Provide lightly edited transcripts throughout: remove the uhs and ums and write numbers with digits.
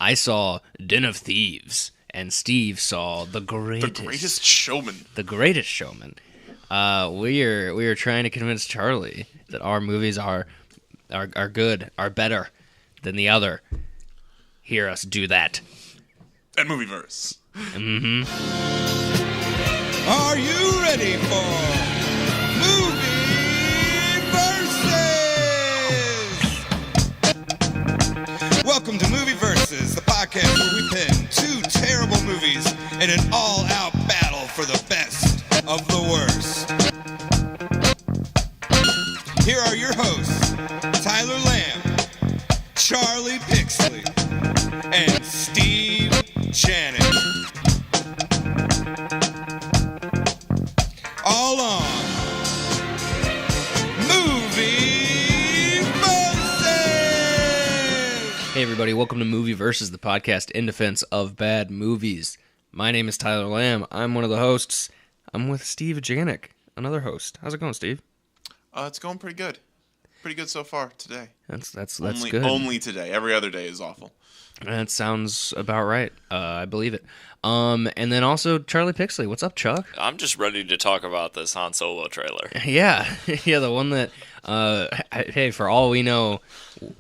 I saw Den of Thieves, and Steve saw The Greatest Showman. The Greatest Showman. We are trying to convince Charlie that our movies are good, are better than the other. Hear us do that. And Movieverse. Mm-hmm. Are you ready for Movie Versus? Welcome to Movie Versus, the podcast where we pin two terrible movies in an all-out battle for the best of the worst. Here are your hosts, Tyler Lamb, Charlie Pixley, and Steve Channing. All on Movie Versus! Hey everybody, welcome to Movie Versus, the podcast in defense of bad movies. My name is Tyler Lamb. I'm one of the hosts. I'm with Steve Janik, another host. How's it going, Steve? It's going pretty good. Pretty good so far today. That's only, good. Only today. Every other day is awful. That sounds about right. I believe it. And then also Charlie Pixley. What's up, Chuck? I'm just ready to talk about this Han Solo trailer. Yeah, the one that. Hey, for all we know,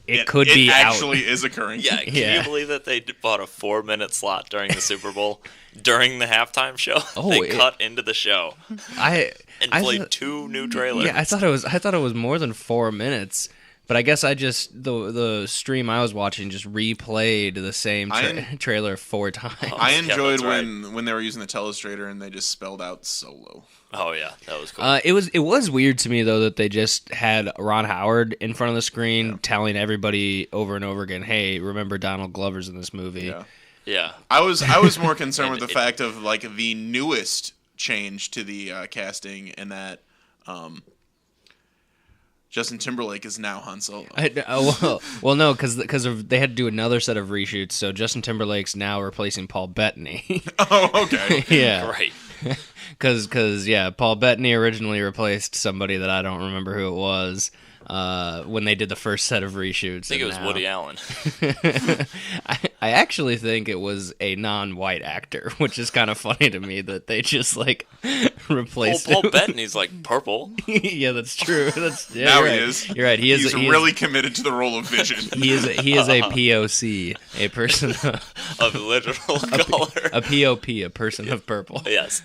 it could be out. It actually is occurring. Yeah, can you believe that they bought a 4-minute slot during the Super Bowl during the halftime show? They cut into the show. I played two new trailers. Yeah, I thought it was more than 4 minutes. But I guess the stream I was watching just replayed the same trailer 4 times. I enjoyed when they were using the telestrator and they just spelled out Solo. Oh yeah, that was cool. It was weird to me though that they just had Ron Howard in front of the screen telling everybody over and over again, "Hey, remember Donald Glover's in this movie." Yeah. I was more concerned with the fact of like the newest change to the casting and that. Justin Timberlake is now Han Solo. No, because they had to do another set of reshoots, so Justin Timberlake's now replacing Paul Bettany. Oh, okay. Yeah. Right. Because Paul Bettany originally replaced somebody that I don't remember who it was when they did the first set of reshoots. I think it was Woody Allen. I actually think it was a non-white actor, which is kind of funny to me that they just replaced Paul Bettany's like purple. Yeah, that's true. Now he is. You're right. He's really committed to the role of Vision. He is a POC, a person of literal color. A POP, a person of purple. Yes.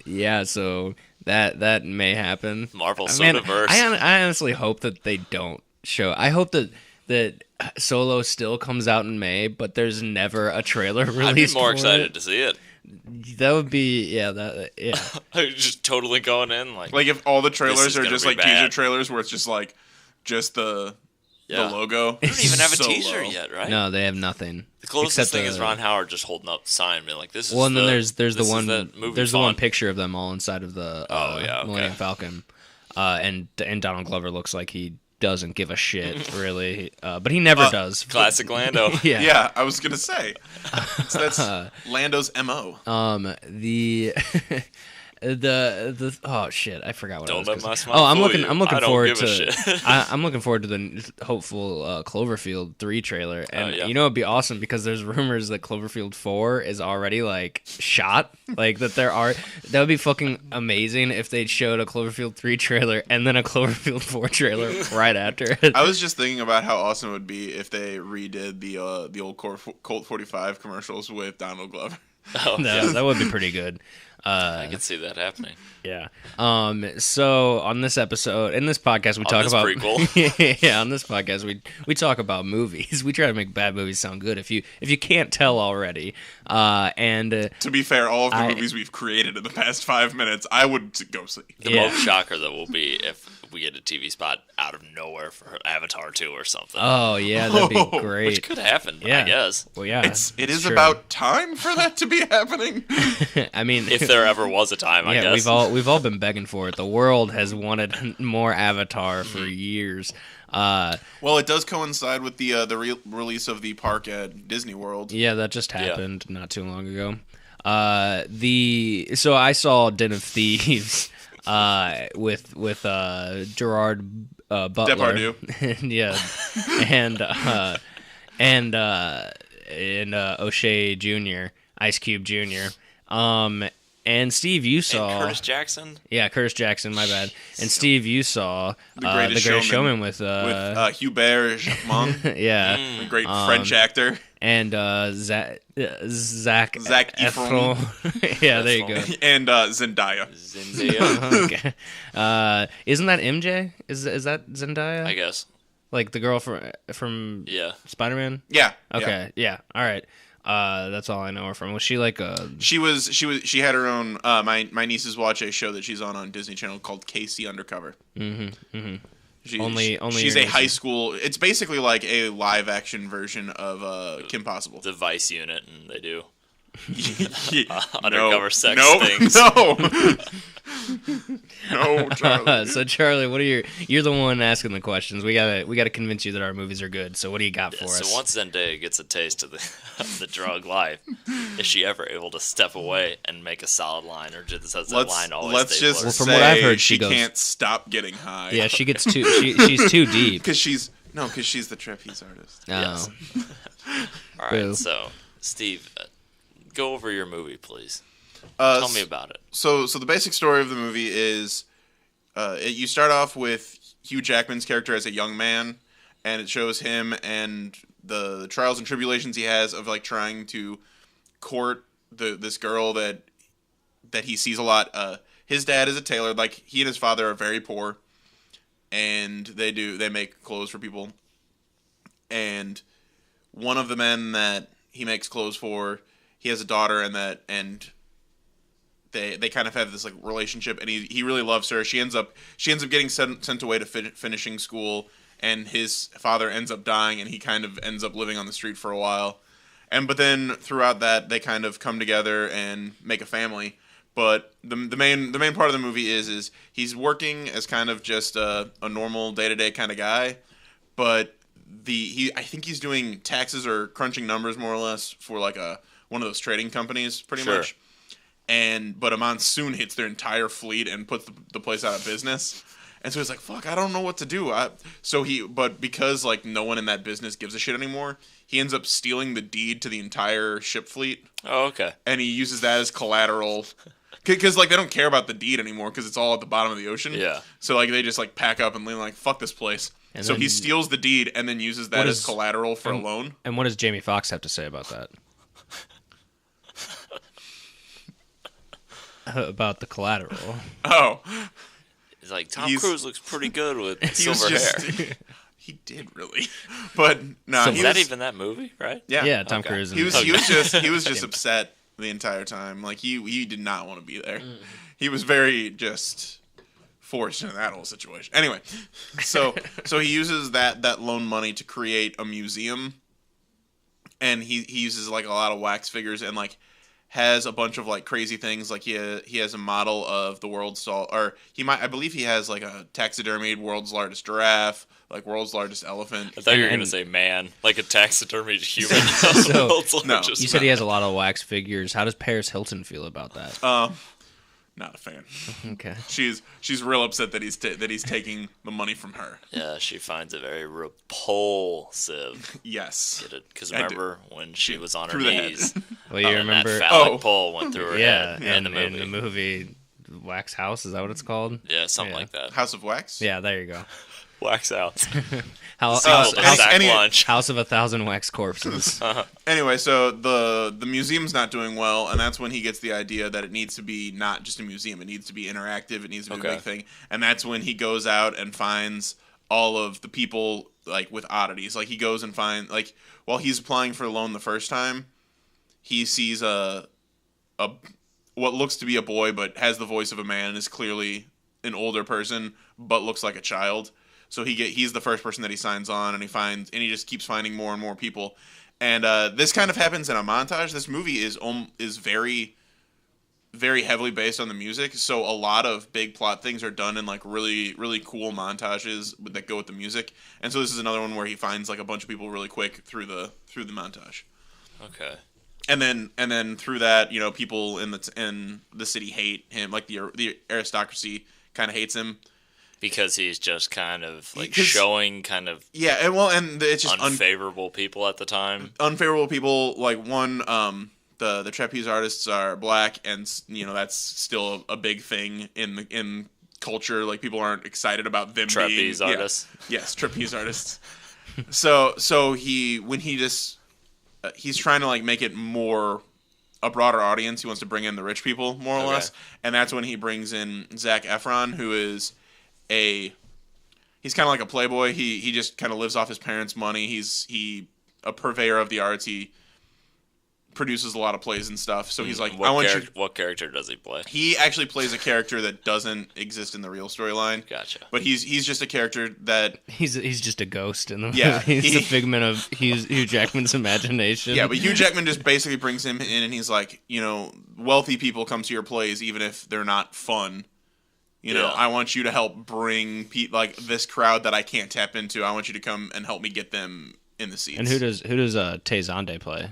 Yeah, so that may happen. Marvel Sodaverse. I honestly hope that they don't show. I hope that Solo still comes out in May, but there's never a trailer released. I'd be more excited to see it. That would be Just totally going in like if all the trailers are just like bad. teaser trailers where it's just the logo. They don't even have a Solo. teaser yet, right? No, they have nothing. The closest thing is Ron Howard just holding up the sign and being like, "This is." Well, and then there's the one font. picture of them all inside of the Millennium Falcon, and Donald Glover looks like he doesn't give a shit really, but he never does. Classic Lando. Yeah, I was gonna say so that's Lando's MO. The oh shit, I forgot what Don't I was let my saying. smile I'm fool looking you. I'm looking I don't forward give a to shit. I'm looking forward to the hopeful Cloverfield 3 trailer, and yeah. you know it'd be awesome because there's rumors that Cloverfield 4 is already shot, that would be fucking amazing if they showed a Cloverfield 3 trailer and then a Cloverfield 4 trailer right after it. I was just thinking about how awesome it would be if they redid the old Colt 45 commercials with Donald Glover. Oh, No, that would be pretty good. I can see that happening. Yeah. So on this episode, in this podcast, we talk about prequel. Yeah, on this podcast, we talk about movies. We try to make bad movies sound good. If you can't tell already, and to be fair, all of the movies we've created in the past 5 minutes, I would go see. The most shocker that will be if we get a TV spot out of nowhere for Avatar 2 or something. Oh yeah, that'd be great. Which could happen, Yeah. I guess. Well, yeah, it is about time for that to be happening. I mean, If there ever was a time, I guess. we've all been begging for it. The world has wanted more Avatar for years. Well, it does coincide with the release of the park at Disney World. Yeah, that just happened not too long ago. So I saw Den of Thieves with Gerard Butler. Depardieu. Yeah, and O'Shea Jr., Ice Cube Jr. And Steve, you saw and Curtis Jackson. Yeah, Curtis Jackson. My bad. And Steve, you saw The Greatest Showman with Hubert Jackman. Yeah, the great French actor. And Zac Efron. Yeah, there you go. And Zendaya. Okay. Isn't that MJ? Is that Zendaya? I guess. Like the girl from Spider-Man? Yeah. Okay. Yeah. All right. That's all I know her from. Was she like a? She had her own. My nieces watch a show that she's on Disney Channel called Casey Undercover. Mm-hmm. Mm-hmm. Only she's a high school. It's basically like a live action version of Kim Possible. The Vice unit, and they do undercover sex things. No, Charlie. So Charlie, what are you're the one asking the questions. We gotta convince you that our movies are good. So what do you got for us? So once Zendaya gets a taste of the drug life, is she ever able to step away and make a solid line, or does that line always let's stay just blurred? From what I've heard, she can't stop getting high. Yeah, she gets too. She's too deep. Because she's the trapeze artist. Oh. Yes. All right, so Steve, go over your movie, please. Tell me about it. So the basic story of the movie is, you start off with Hugh Jackman's character as a young man, and it shows him and the trials and tribulations he has of like trying to court this girl that he sees a lot. His dad is a tailor. Like, he and his father are very poor, and they make clothes for people. And one of the men that he makes clothes for, he has a daughter, and they kind of have this like relationship, and he really loves her. She ends up getting sent away to finishing school, and his father ends up dying, and he kind of ends up living on the street for a while. But then throughout that, they kind of come together and make a family. But the main part of the movie is he's working as kind of just a normal day-to-day kind of guy, but I think he's doing taxes or crunching numbers more or less for like one of those trading companies, pretty much. But a monsoon hits their entire fleet and puts the place out of business. And so he's like, fuck, I don't know what to do. But because like no one in that business gives a shit anymore, he ends up stealing the deed to the entire ship fleet. Oh, okay. And he uses that as collateral. Because like they don't care about the deed anymore because it's all at the bottom of the ocean. Yeah. So like they just like pack up and leave like, fuck this place. And so he steals the deed and then uses that as collateral for a loan. And what does Jamie Foxx have to say about that? About the collateral. Oh. He's like, Tom Cruise looks pretty good with silver hair. He did really. But no, so was that even that movie, right? Yeah, Tom Cruise. He was just upset the entire time. Like he did not want to be there. He was very just forced into that whole situation. Anyway, so he uses that loan money to create a museum, and he uses like a lot of wax figures and like has a bunch of like crazy things. Like he has a model of the world's tall, or I believe he has like a taxidermied world's largest giraffe, like world's largest elephant. I thought you were gonna say man, like a taxidermied human. No, you said he has a lot of wax figures. How does Paris Hilton feel about that? Not a fan. Okay. She's real upset that he's taking the money from her. Yeah, she finds it very repulsive. Yes. Get it? Because remember when she was on her knees? Well, you remember that phallic pole went through her head in the movie. In the movie Wax House, is that what it's called? Yeah, something like that. House of Wax? Yeah, there you go. Wax House. House of 1,000 wax corpses. Anyway, so the museum's not doing well, and that's when he gets the idea that it needs to be not just a museum. It needs to be interactive. It needs to be a big thing. And that's when he goes out and finds all of the people like with oddities. Like he goes and finds, like, while he's applying for a loan the first time, he sees a what looks to be a boy but has the voice of a man and is clearly an older person but looks like a child. So he's the first person that he signs on, and he just keeps finding more and more people. And this kind of happens in a montage. This movie is very, very heavily based on the music. So a lot of big plot things are done in like really, really cool montages that go with the music. And so this is another one where he finds like a bunch of people really quick through the montage. Okay. And then through that, you know, people in the city hate him. Like the aristocracy kind of hates him. Because he's just kind of like showing kind of and it's just unfavorable people at the time. Unfavorable people, like one, the trapeze artists are black, and that's still a big thing in culture. Like people aren't excited about them trapeze being artists. Yes, trapeze artists. So he's trying to like make it more a broader audience. He wants to bring in the rich people more or less, and that's when he brings in Zac Efron, who is he's kind of like a playboy. He just kind of lives off his parents' money. He's a purveyor of the arts. He produces a lot of plays and stuff. So he's like, what character does he play? He actually plays a character that doesn't exist in the real storyline. Gotcha. But he's just a character that he's just a ghost in the movie. He's a figment of Hugh Jackman's imagination. Yeah, but Hugh Jackman just basically brings him in, and he's like, wealthy people come to your plays even if they're not fun. I want you to help bring like this crowd that I can't tap into. I want you to come and help me get them in the seats. And who does Tay Zonday play?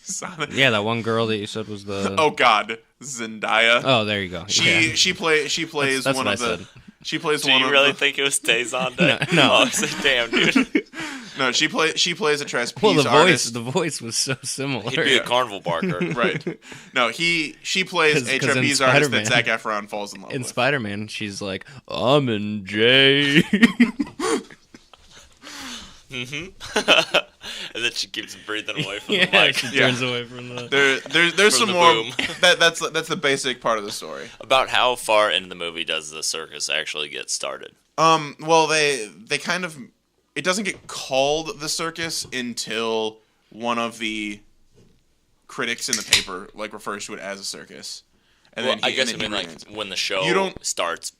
Sonic. Yeah, that one girl that you said was the. Oh God, Zendaya. Oh, there you go. She plays that's one of the. She plays Do one you of. really the, think it was Tay Zonday? No. Oh, damn, dude. No, she plays a trapeze well, artist. The voice was so similar. He'd be a carnival barker, right? No, she plays a trapeze artist that Zac Efron falls in love with. In Spider-Man, she's like, I'm in J. Mm-hmm. And then she keeps breathing away from the mic. She turns away from the. There's from some the more. boom. That's the basic part of the story. About how far into the movie does the circus actually get started? Well, they kind of. It doesn't get called the circus until one of the critics in the paper refers to it as a circus. And well, then I guess when the show starts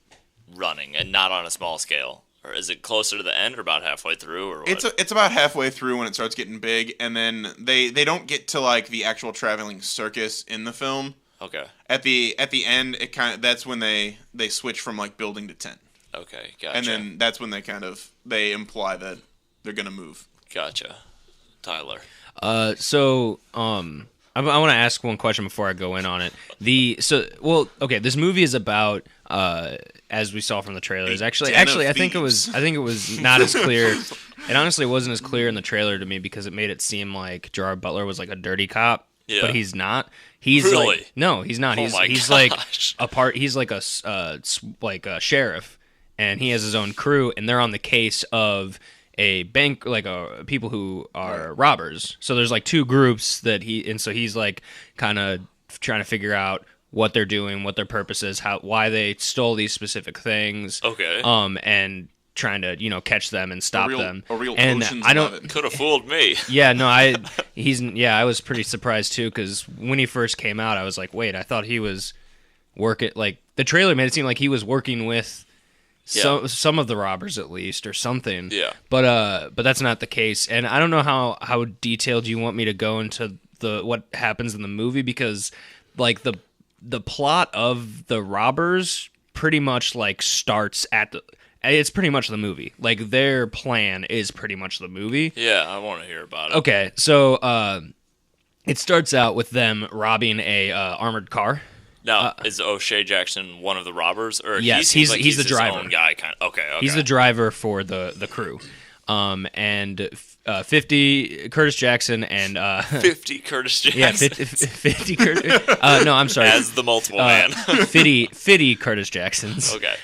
running and not on a small scale. Or is it closer to the end or about halfway through? Or what? It's about halfway through when it starts getting big, and then they don't get to the actual traveling circus in the film. Okay. At the end, that's when they switch from building to tent. Okay, gotcha. And then that's when they imply that they're gonna move. Gotcha. Tyler. I want to ask one question before I go in on it. This movie is about, as we saw from the trailers. Actually, I think it was not as clear. It honestly wasn't as clear in the trailer to me because it made it seem like Gerard Butler was like a dirty cop, but he's not. He's really? No, he's not. Oh He's gosh. He's like a sheriff, and he has his own crew, and they're on the case of a bank, people who are robbers. So there's two groups so he's kind of trying to figure out what they're doing, what their purpose is, why they stole these specific things. Okay. And trying to catch them and stop them. A real and Ocean's I don't 11. Could have fooled me. Yeah, no, I was pretty surprised too because when he first came out, I was like, wait, I thought he was working. The trailer made it seem like he was working with. Some of the robbers at least or something. Yeah. But that's not the case. And I don't know how detailed you want me to go into what happens in the movie because the plot of the robbers pretty much starts it's pretty much the movie. Their plan is pretty much the movie. Yeah, I want to hear about it. Okay. So it starts out with them robbing a armored car. Now, is O'Shea Jackson one of the robbers? Or yes, he's the his driver. Own guy, kind of. Okay. He's the driver for the crew. And 50 Curtis Jackson and 50 Curtis Jackson. Yeah, 50 Curtis. No, I'm sorry. As the multiple man. 50 Curtis Jacksons. Okay.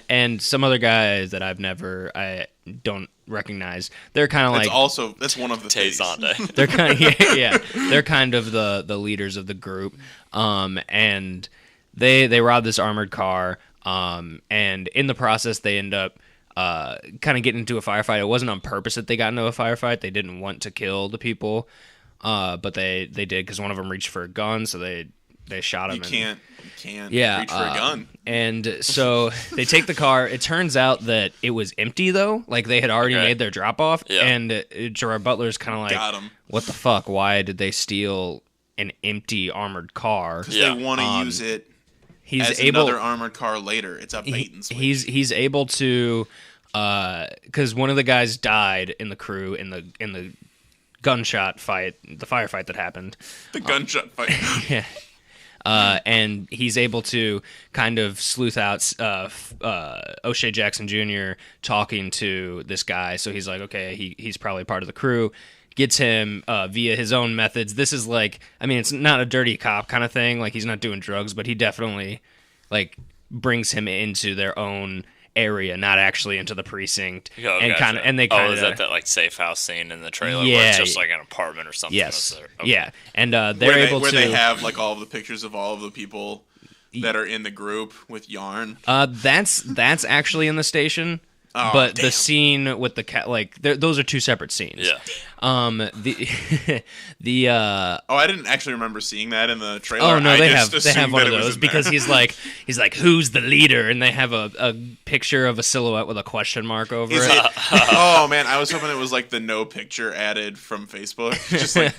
And some other guys that I don't recognize. They're kind of that's one of the Tay Zonday. They're kind of they're kind of the leaders of the group. And they rob this armored car. And in the process they end up kind of getting into a firefight. It wasn't on purpose that they got into a firefight. They didn't want to kill the people, but they did because one of them reached for a gun, so they shot him. You can't reach for a gun. And so they take the car. It turns out that it was empty though. They had already made their drop off, and Gerard Butler's kind of got him. What the fuck? Why did they steal an empty armored car? Because they want to use it. He's another armored car later. It's a bait and switch. He's able to, because one of the guys died in the crew in the gunshot fight, the firefight that happened. The gunshot fight. Yeah. and he's able to kind of sleuth out O'Shea Jackson Jr. talking to this guy. So he's like, okay, he's probably part of the crew. Gets him via his own methods. This is like, I mean, it's not a dirty cop kind of thing. Like, he's not doing drugs, but he definitely like brings him into their own area, not actually into the precinct. Oh, and gotcha. Is that like safe house scene in the trailer yeah, where it's just like an apartment or something? Yes. Okay. Yeah. And they're able where to... they have like all of the pictures of all of the people that are in the group with yarn. That's actually in the station. Oh, but damn. the scene with the cat, like, those are two separate scenes. Yeah. I didn't actually remember seeing that in the trailer. Oh no, I they just have one of assumed that it was those in because there. he's like who's the leader, and they have a picture of a silhouette with a question mark over it. Oh man, I was hoping it was like the no picture added from Facebook. Just like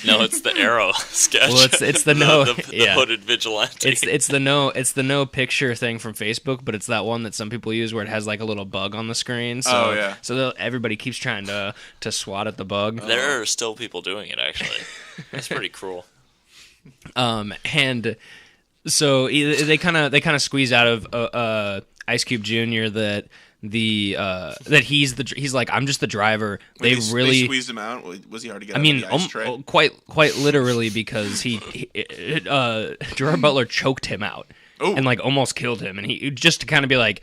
No, it's the Arrow sketch. Well, it's the no, the hooded vigilante. It's the no picture thing from Facebook, but it's that one that some people use where it has like a little bug on the screen. So, so everybody keeps trying to swat at the bug. There are still people doing it, actually. That's pretty cruel. And so they kind of squeeze out of Ice Cube Jr. that he's like, I'm just the driver. They squeezed him out. Was he already getting the ice tray? Quite literally, because Gerard Butler choked him out and like almost killed him, and he just to kind of be like,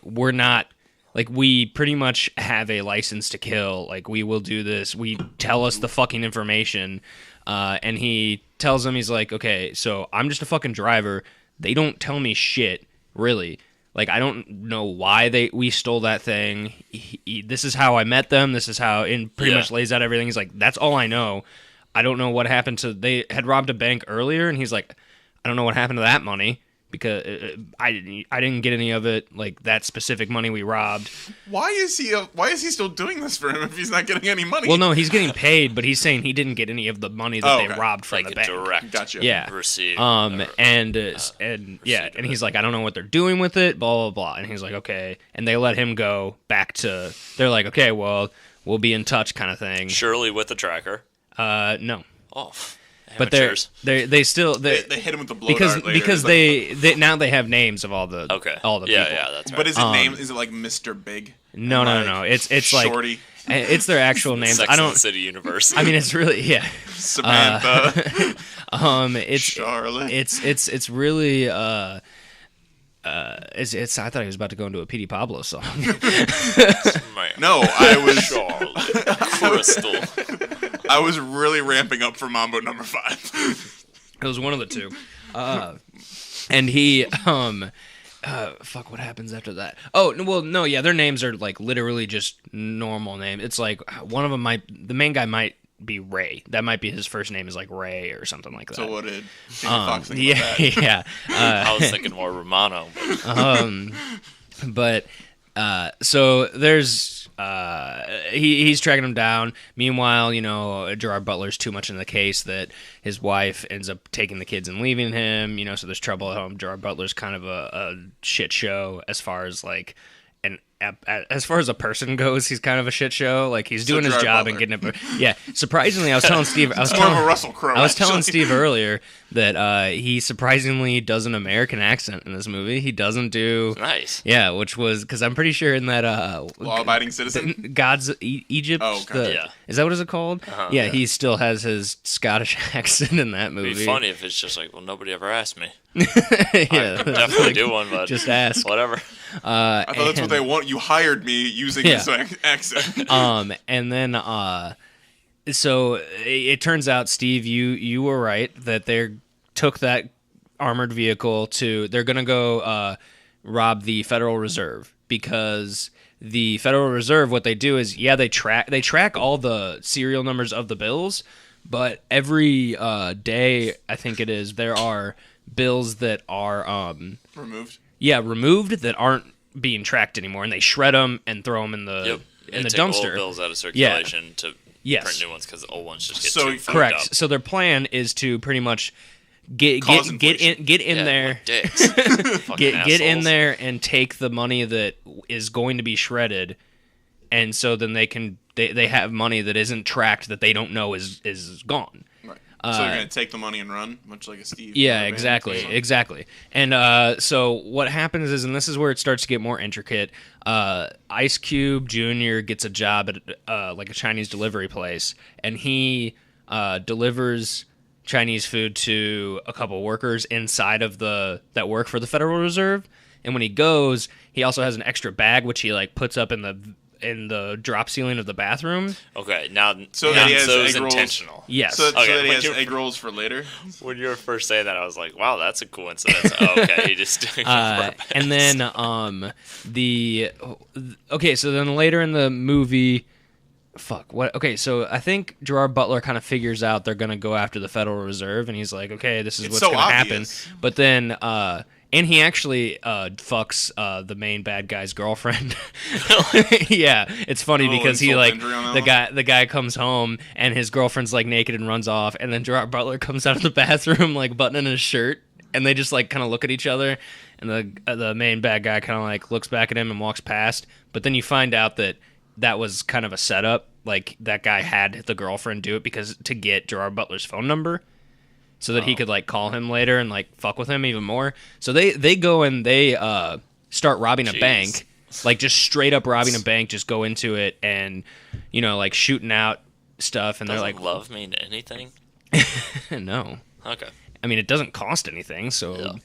we're not. Like, we pretty much have a license to kill. Like, we will do this. Tell us the fucking information. And he tells him, he's like, okay, so I'm just a fucking driver. They don't tell me shit, really. Like, I don't know why we stole that thing. This is how I met them. This is how, and pretty much lays out everything. He's like, that's all I know. I don't know what happened to, they had robbed a bank earlier, and he's like, I don't know what happened to that money. Because I didn't get any of it, like that specific money we robbed. Why is he still doing this for him if he's not getting any money? Well, no, he's getting paid, but he's saying he didn't get any of the money that they robbed from the bank. Direct, gotcha. Receipt. And he's like, I don't know what they're doing with it, blah blah blah. And he's like, okay, and they let him go back to. They're like, okay, well, we'll be in touch, kind of thing. Surely with the tracker. No. Oh. But they hit him with the blow dart later. because they now they have names of all the people. Yeah, that's right. But is it like Mr. Big? No. It's Shorty. Like it's their actual names. Sex and the City universe. I mean, it's really Samantha. It's Charlotte. It's really it's I thought he was about to go into a P.D. Pablo song. No, I was Charlotte Crystal. I was really ramping up for Mambo number 5. It was one of the two. And he fuck, what happens after that? Oh, well, no, yeah, their names are like literally just normal names. It's like one of them the main guy might be Ray. That might be his first name is like Ray or something like that. So what did Fox think about that? Yeah. I was thinking more Romano. But so there's he's tracking him down. Meanwhile, Gerard Butler's too much in the case that his wife ends up taking the kids and leaving him. So there's trouble at home. Gerard Butler's kind of a shit show as far as like as far as a person goes. He's kind of a shit show. Like he's doing his job and getting it. Yeah, surprisingly, I was telling Steve. I was telling Steve earlier that he surprisingly does an American accent in this movie. He doesn't do nice. Yeah, which was because I'm pretty sure in that Law-abiding citizen, God's Egypt. Oh, okay. Is that what it's called? Yeah, he still has his Scottish accent in that movie. It'd be funny if it's just like, well, nobody ever asked me. Yeah, I could definitely do one, but just ask. Whatever. I thought that's what they want. You hired me using this accent. And then so it turns out, Steve, you were right that they took that armored vehicle they're gonna go rob the Federal Reserve, because the Federal Reserve, what they do is they track all the serial numbers of the bills, but every day, I think it is, there are bills that are removed. Yeah, removed that aren't being tracked anymore, and they shred them and throw them in the dumpster. Old bills out of circulation to print new ones because the old ones just get too fucked correct. up. So their plan is to pretty much get in there, get in there and take the money that is going to be shredded, and so then they have money that isn't tracked that they don't know is gone. Right. So you're going to take the money and run, much like a Steve. Yeah, exactly. And so what happens is, and this is where it starts to get more intricate, Ice Cube Jr. gets a job at like a Chinese delivery place, and he delivers Chinese food to a couple workers inside of that work for the Federal Reserve. And when he goes, he also has an extra bag, which he like puts up in the drop ceiling of the bathroom. Okay, now so that he has so egg rolls. Intentional. Yes. So that he has egg rolls for later. When you were first saying that, I was like, "Wow, that's a coincidence." Okay, he just doing it on purpose. And then so then later in the movie, what? Okay, so I think Gerard Butler kind of figures out they're gonna go after the Federal Reserve, and he's like, "Okay, this is what's gonna happen." But then and he actually fucks the main bad guy's girlfriend. Yeah, it's funny because he like the guy comes home and his girlfriend's like naked and runs off, and then Gerard Butler comes out of the bathroom like buttoning his shirt, and they just like kind of look at each other, and the main bad guy kind of like looks back at him and walks past. But then you find out that was kind of a setup. Like that guy had the girlfriend do it because to get Gerard Butler's phone number, so that he could like call him later and like fuck with him even more. So they go and they start robbing a bank, like just straight up robbing a bank. Just go into it and like shooting out stuff. And they're like, "Love mean anything?" No. Okay. I mean, it doesn't cost anything. So,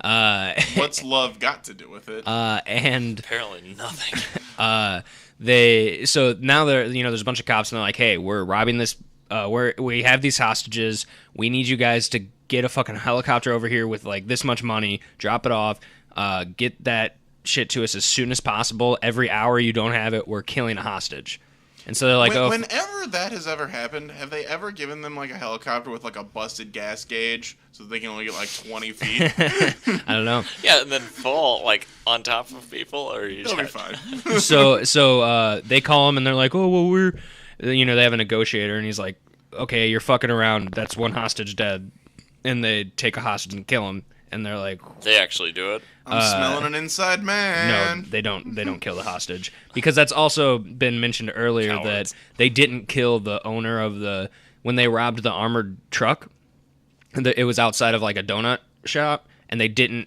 what's love got to do with it? And apparently nothing. So now there's a bunch of cops and they're like, "Hey, we're robbing this. We have these hostages. We need you guys to get a fucking helicopter over here with like this much money. Drop it off. Get that shit to us as soon as possible. Every hour you don't have it, we're killing a hostage." And so they're like, whenever that has ever happened, have they ever given them like a helicopter with like a busted gas gauge so that they can only get like 20 feet? I don't know. Yeah, and then fall like on top of people, or they'll be fine. So they call him and they're like, "Oh well, they have a negotiator," and he's like, "Okay, you're fucking around. That's one hostage dead." And they take a hostage and kill him. And they're like, they actually do it. I'm smelling an inside man. No, they don't. They don't kill the hostage because that's also been mentioned earlier. Cowards. That they didn't kill the owner of when they robbed the armored truck. It was outside of like a donut shop, and they didn't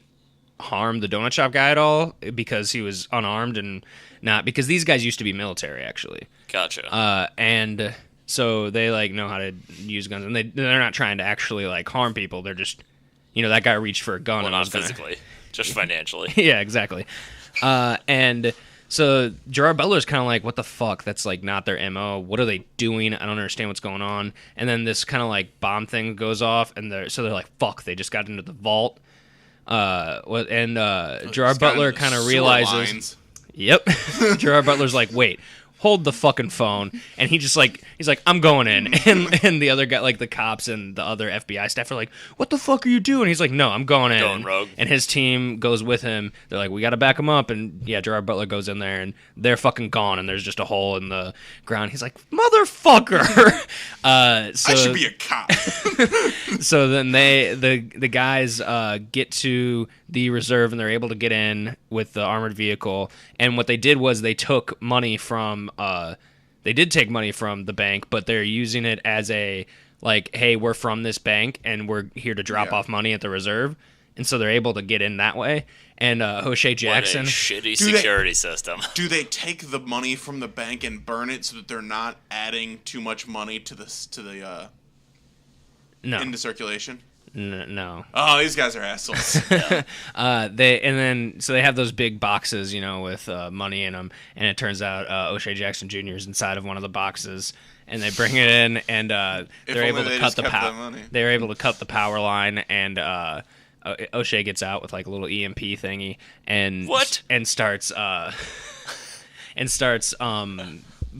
harm the donut shop guy at all because he was unarmed and not because these guys used to be military actually. Gotcha. And so they like know how to use guns, and they're not trying to actually like harm people. They're just that guy reached for a gun. Well, and not physically, just financially. Yeah, exactly. And so Gerard Butler's kind of like, what the fuck? That's like not their MO. What are they doing? I don't understand what's going on. And then this kind of like bomb thing goes off, and they're like, fuck, they just got into the vault. Gerard Butler kind of realizes. Lines. Yep. Gerard Butler's like, wait. Hold the fucking phone, and he's like, I'm going in, and the other guy, like the cops and the other FBI staff are like, what the fuck are you doing? He's like, no, I'm going in. Going rogue. And his team goes with him. They're like, we got to back him up, and yeah, Gerard Butler goes in there, and they're fucking gone, and there's just a hole in the ground. He's like, motherfucker. I should be a cop. So then the guys get to the reserve, and they're able to get in with the armored vehicle. And what they did was they took money from they did take money from the bank, but they're using it as a like, hey, we're from this bank and we're here to drop off money at the reserve. And so they're able to get in that way. And O'Shea Jackson, what a shitty security system. Do they take the money from the bank and burn it so that they're not adding too much money to the into circulation? No. Oh, these guys are assholes. So they have those big boxes, with money in them, and it turns out O'Shea Jackson Jr. is inside of one of the boxes, and they bring it in, and they're able to cut the power. They're able to cut the power line, and O'Shea gets out with like a little EMP thingy, and starts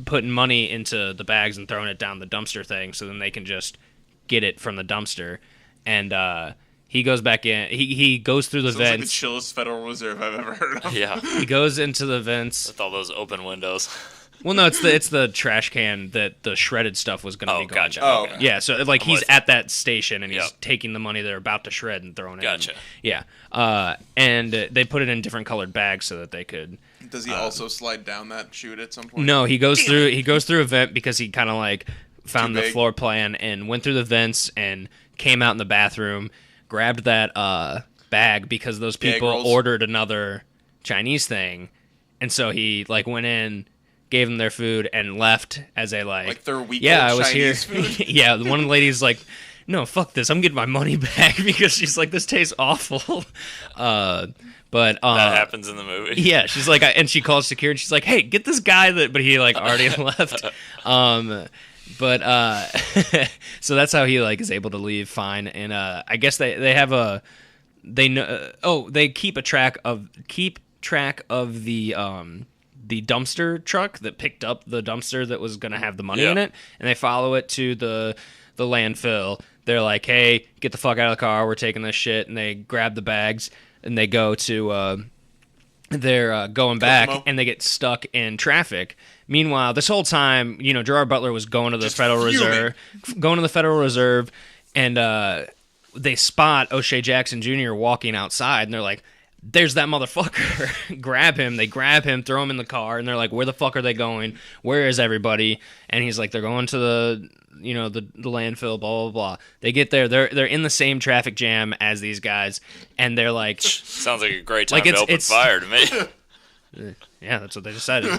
putting money into the bags and throwing it down the dumpster thing, so then they can just get it from the dumpster. And he goes back in. He goes through the vents. Like the chillest Federal Reserve I've ever heard of. Yeah. He goes into the vents with all those open windows. Well, no, it's the trash can that the shredded stuff was going to be going gotcha. down. Oh, yeah. So like he's at that station and he's taking the money they're about to shred and throwing it. Gotcha. Yeah. And they put it in different colored bags so that they could. Does he also slide down that chute at some point? No, he goes through a vent because he kind of like found the floor plan and went through the vents and came out in the bathroom, grabbed that bag because those people ordered another Chinese thing, and so he like went in, gave them their food, and left as a like their week I was Chinese here. Food? Yeah, one of the ladies like, no, fuck this, I'm getting my money back because she's like, this tastes awful. But that happens in the movie. Yeah, she's like, and she calls security. She's like, hey, get this guy but he like already left. So that's how he like is able to leave fine. And I guess they have they keep track of the dumpster truck that picked up the dumpster that was gonna have the money in it, and they follow it to the landfill. They're like, hey, get the fuck out of the car, we're taking this shit, and they grab the bags and they go to they're going back and they get stuck in traffic. Meanwhile, this whole time, Gerard Butler was going to the Federal Reserve, and they spot O'Shea Jackson Jr. walking outside, and they're like, there's that motherfucker. Grab him. They grab him, throw him in the car, and they're like, where the fuck are they going? Where is everybody? And he's like, they're going to the landfill, blah, blah, blah. They get there. They're in the same traffic jam as these guys, and they're like... Sounds like a great time to open fire to me. Yeah, that's what they decided.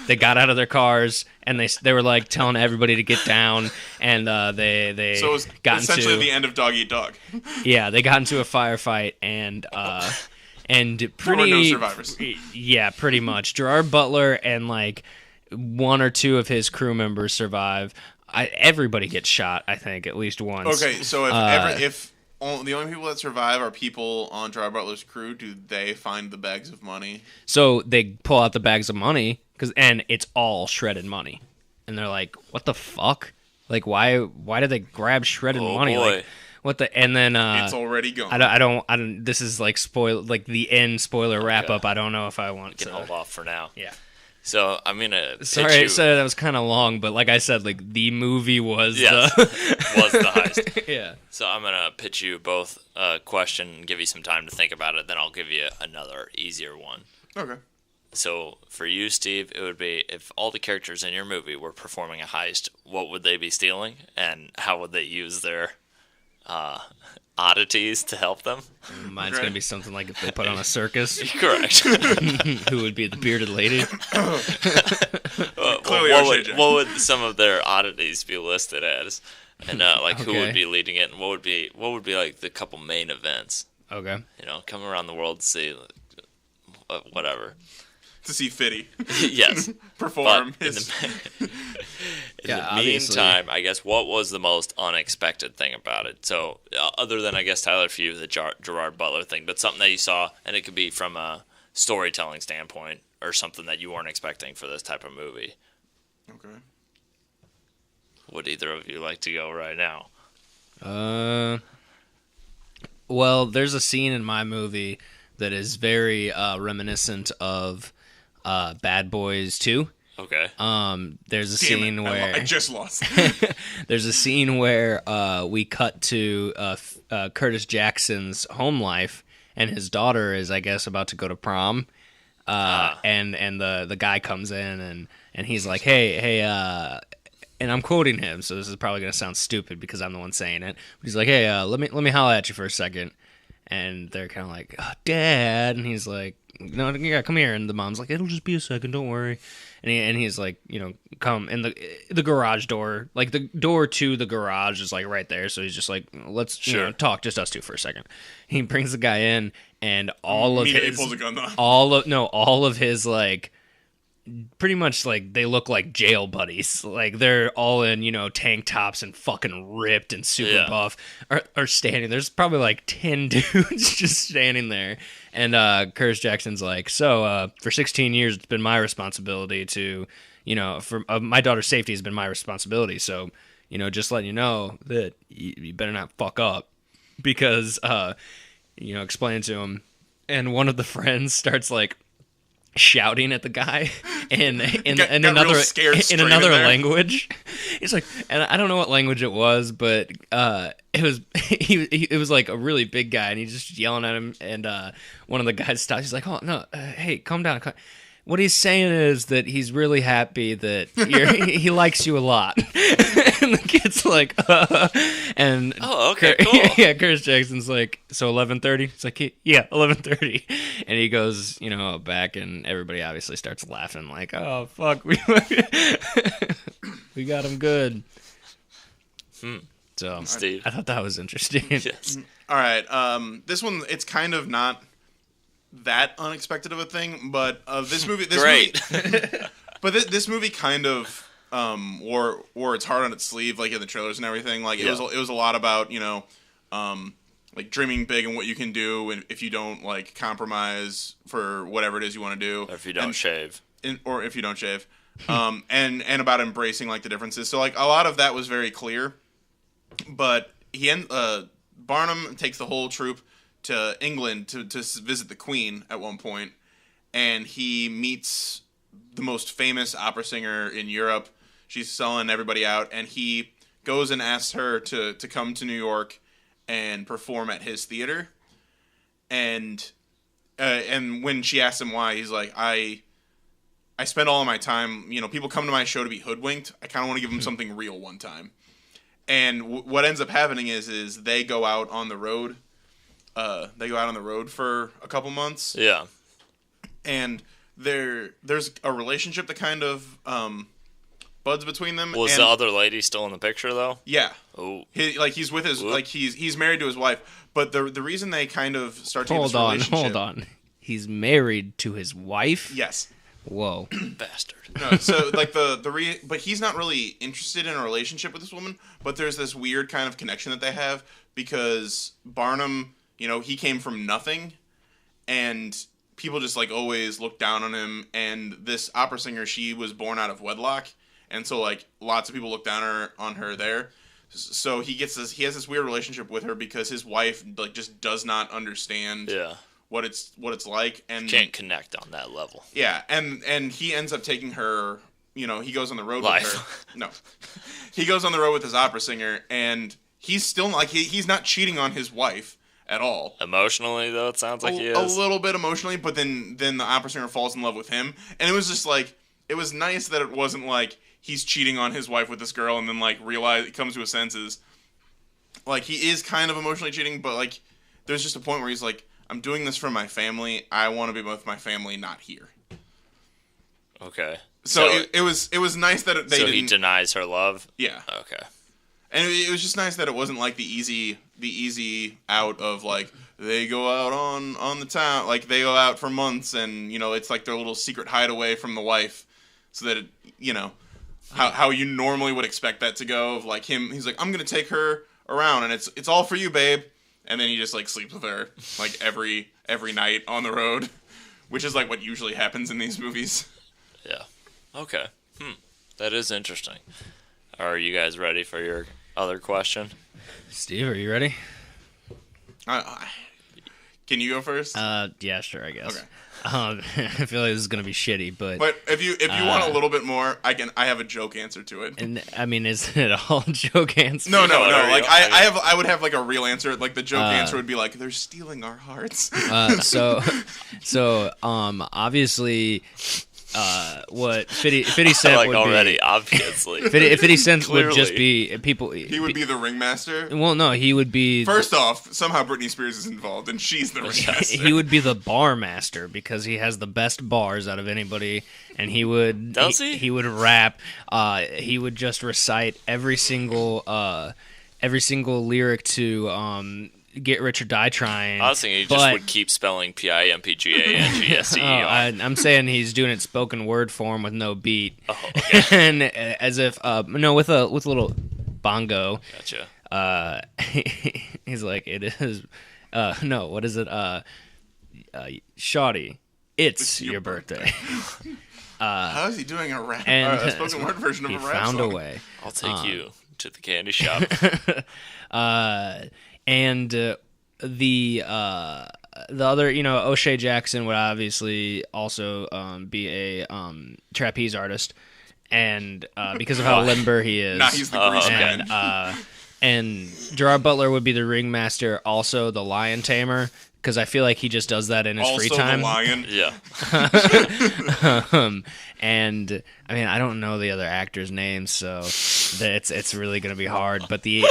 They got out of their cars, and they were like telling everybody to get down, and they so it was got essentially into the end of Dog Eat Dog. Yeah, they got into a firefight, and there were no survivors. Yeah, pretty much. Gerard Butler and like one or two of his crew members survive. Everybody gets shot, I think, at least once. Okay, so if the only people that survive are people on Gerard Butler's crew, do they find the bags of money? So they pull out the bags of money, and it's all shredded money. And they're like, what the fuck? Like, why did they grab shredded money? Boy. Like, what the? And then it's already gone. I don't. This is like the end spoiler wrap up. I don't know if I want to hold off for now. Yeah. So I'm gonna. Sorry, I said that was kind of long, but like I said, like the movie was was the heist. Yeah. So I'm gonna pitch you both a question and give you some time to think about it. Then I'll give you another easier one. Okay. So for you, Steve, it would be if all the characters in your movie were performing a heist, what would they be stealing, and how would they use their oddities to help them? Mine's gonna be something like if they put on a circus. Correct. Who would be the bearded lady? What would some of their oddities be listed as, and who would be leading it, and what would be like the couple main events? Okay. Come around the world to see whatever. To see Fitty. Yes. Perform in the meantime, I guess, what was the most unexpected thing about it? So, other than, I guess, Tyler, for you, the Gerard Butler thing, but something that you saw, and it could be from a storytelling standpoint, or something that you weren't expecting for this type of movie. Okay. Would either of you like to go right now? Well, there's a scene in my movie that is very reminiscent of Bad Boys 2. Okay. There's a scene where I just lost. There's a scene where we cut to Curtis Jackson's home life, and his daughter is, I guess, about to go to prom. And the guy comes in and he's like, hey, and I'm quoting him, so this is probably gonna sound stupid because I'm the one saying it. But he's like, hey, let me holler at you for a second. And they're kind of like, oh, Dad, and he's like, no, yeah, come here. And the mom's like, it'll just be a second, don't worry. And he's like, come. And the garage door, like the door to the garage is like right there. So he's just like, let's talk, just us two for a second. He brings the guy in, and all of his like, pretty much like they look like jail buddies. Like they're all in, tank tops and fucking ripped and super buff are standing. There's probably like 10 dudes just standing there. And Curtis Jackson's like, so for 16 years, it's been my responsibility to, for my daughter's safety has been my responsibility. So, just letting you know that you better not fuck up because, explain to him. And one of the friends starts like shouting at the guy in another language. He's like, and I don't know what language it was, but it was like a really big guy, and he's just yelling at him. And one of the guys stops. He's like, "Oh no, hey, calm down." What he's saying is that he's really happy that he likes you a lot. And the kid's like, and oh, okay, cool. Yeah, Curtis Jackson's like, so 11:30. It's like, yeah, 11:30. And he goes, back, and everybody obviously starts laughing, like, oh fuck, we got him good. So Steve, I thought that was interesting. Yes. All right. This one, it's kind of not that unexpected of a thing, but this movie, Great. but this movie kind of wore its heart on its sleeve, like in the trailers and everything. Like it was a lot about like dreaming big and what you can do, and if you don't like compromise for whatever it is you want to do, Or if you don't shave, or if you don't shave, and about embracing like the differences. So like a lot of that was very clear, but Barnum takes the whole troupe to England to visit the Queen at one point, and he meets the most famous opera singer in Europe. She's selling everybody out, and he goes and asks her to come to New York and perform at his theater. And when she asks him why, he's like, I spend all of my time, people come to my show to be hoodwinked. I kind of want to give them something real one time. And what ends up happening is they go out on the road. They go out on the road for a couple months. Yeah. And there's a relationship that kind of buds between them. Was the other lady still in the picture though? Yeah. Oh. He's with his he's married to his wife. But the reason they kind of start to get this relationship. Hold on. He's married to his wife? Yes. Whoa. Bastard. No, so like but he's not really interested in a relationship with this woman, but there's this weird kind of connection that they have because Barnum, he came from nothing, and people just like always look down on him, and this opera singer, she was born out of wedlock, and so like lots of people look down on her there. So he has this weird relationship with her because his wife like just does not understand what it's like, and can't connect on that level. Yeah, and he ends up taking her. He goes on the road with her. No, he goes on the road with his opera singer, and he's still like he's not cheating on his wife at all. Emotionally, though, it sounds like he is a little bit emotionally, but then the opera singer falls in love with him, and it was just like it was nice that it wasn't like he's cheating on his wife with this girl, and then like he comes to his senses. Like he is kind of emotionally cheating, but like there's just a point where he's like, I'm doing this for my family. I want to be with my family, not here. Okay. So it was nice that they didn't. He denies her love. Yeah. Okay. And it was just nice that it wasn't like the easy out of like they go out on the town, like they go out for months, and it's like their little secret hideaway from the wife, so that how you normally would expect that to go. Of like he's like, I'm gonna take her around, and it's all for you, babe. And then he just like sleeps with her like every night on the road, which is like what usually happens in these movies. Yeah. Okay. That is interesting. Are you guys ready for your other question? Steve, are you ready? Can you go first? Yeah, sure, I guess. Okay. I feel like this is gonna be shitty, but if you want a little bit more, I have a joke answer to it. And I mean, is it all joke answer? No. Like I would have like a real answer. Like the joke answer would be like, they're stealing our hearts. Obviously, what 50 Cent like would already, be, obviously. 50 Cent would Clearly. just be people. He would be the ringmaster. Well, no, he would be. First off, somehow Britney Spears is involved, and she's the ringmaster. He would be the bar master because he has the best bars out of anybody, and he would. Does he? He would rap. He would just recite every single lyric to Get Rich or Die Trying. I was thinking he just would keep spelling PIMPGANGSTE. I'm saying he's doing it spoken word form with no beat. Oh, okay. And as if with a little bongo. Gotcha. He's like, it is no, what is it? Shawty, it's your birthday. How is he doing a rap? And A spoken word version of a rap He found song? a way. I'll take you to the candy shop. And the other, O'Shea Jackson would obviously also be a trapeze artist, and because of how limber he is, Nah, he's the grease man. And Gerard Butler would be the ringmaster, also the lion tamer, because I feel like he just does that in his free time. Also the lion. Yeah. And I mean, I don't know the other actors' names, so it's really gonna be hard. But the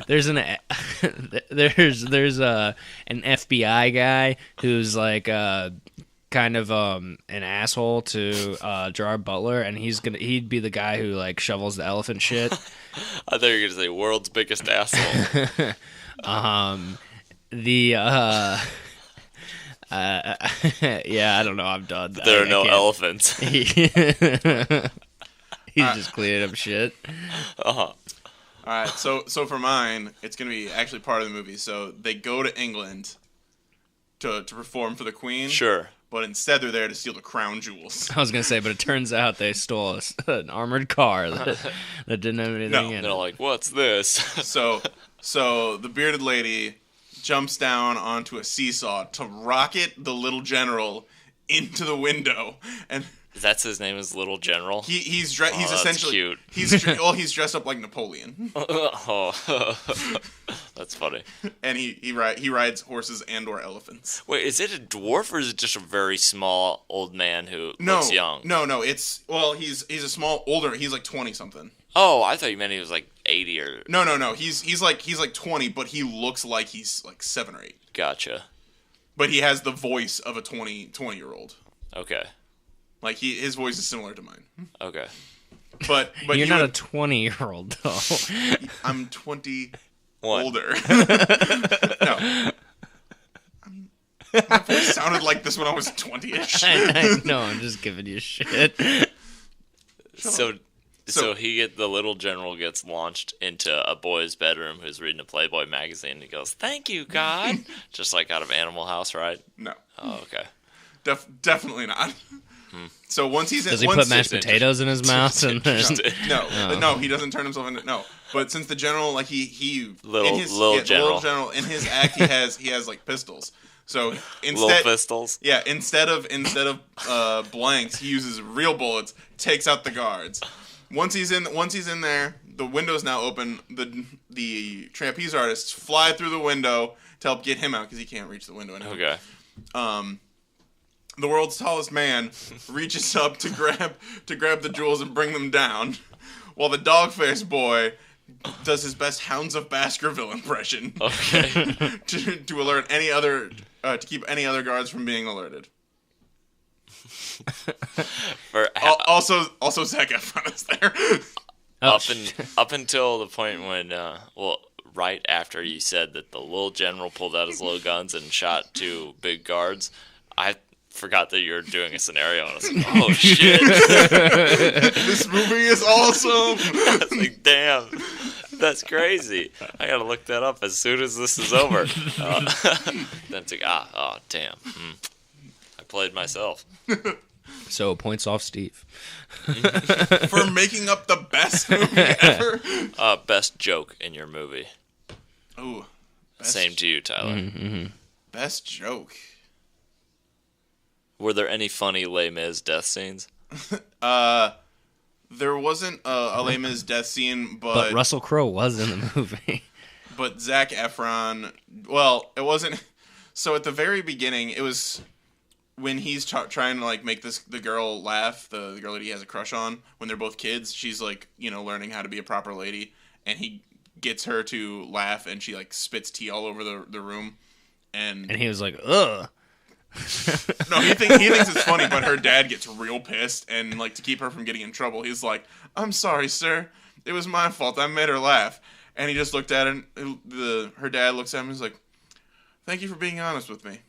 there's an FBI guy who's like kind of an asshole to Gerard Butler, and he'd be the guy who like shovels the elephant shit. I thought you were gonna say world's biggest asshole. Yeah, I don't know. I'm done. There are no elephants. He's just cleaning up shit. Uh-huh. All right, so for mine, it's gonna be actually part of the movie. So they go to England to perform for the Queen. Sure. But instead, they're there to steal the crown jewels. I was gonna say, but it turns out they stole an armored car that didn't have anything in They're it. like, what's this? So the bearded lady jumps down onto a seesaw to rocket the little general into the window, and That's his name is Little General? he's that's essentially cute. he's dressed up like Napoleon, Oh, that's funny. and he rides horses and or elephants. Wait, is it a dwarf or is it just a very small old man who looks young? No, he's a small older. He's like 20 something. Oh, I thought you meant he was like 80 or... No. He's like 20, but he looks like he's like 7 or 8. Gotcha. But he has the voice of a 20-year-old. Okay. Like his voice is similar to mine. Okay. But You're not a 20-year-old though. I'm 20 One. older. No. My voice sounded like this when I was 20-ish. I know. I'm just giving you shit. So the little general gets launched into a boy's bedroom who's reading a Playboy magazine. And he goes, "Thank you, God," just like out of Animal House, right? No. Oh, okay. Definitely not. So once he's in, Does he put mashed potatoes in his mouth? And then... No, he doesn't turn himself into no. But since the general, like he Little general in his act, he has like pistols. So Little pistols. Yeah, instead of blanks, he uses real bullets. Takes out the guards. Once he's in there, the window's now open. The trapeze artists fly through the window to help get him out because he can't reach the window anymore. Okay. The world's tallest man reaches up to grab the jewels and bring them down, while the dog-faced boy does his best Hounds of Baskerville impression. Okay. to alert any other to keep any other guards from being alerted. Also Zac Efron is there. Up until the point when, right after you said that the little general pulled out his little guns and shot 2 big guards, I forgot that you were doing a scenario, and I was like, oh shit. This movie is awesome. I was like, damn, that's crazy. I gotta look that up as soon as this is over. Then it's like, damn. I played myself. So points off Steve. For making up the best movie ever. Best joke in your movie. Ooh. Same to you, Tyler. Mm-hmm. Best joke. Were there any funny Les Mis death scenes? There wasn't a Les Mis death scene, But Russell Crowe was in the movie. But Zac Efron, well, it wasn't. So at the very beginning, it was when he's trying to like make the girl laugh, the girl that he has a crush on. When they're both kids, she's like learning how to be a proper lady, and he gets her to laugh, and she like spits tea all over the room, and he was like, ugh. No, he thinks it's funny, but her dad gets real pissed, and like to keep her from getting in trouble, he's like, "I'm sorry, sir. It was my fault. I made her laugh." And he just looked at her, and her dad looks at him and is like, "Thank you for being honest with me,"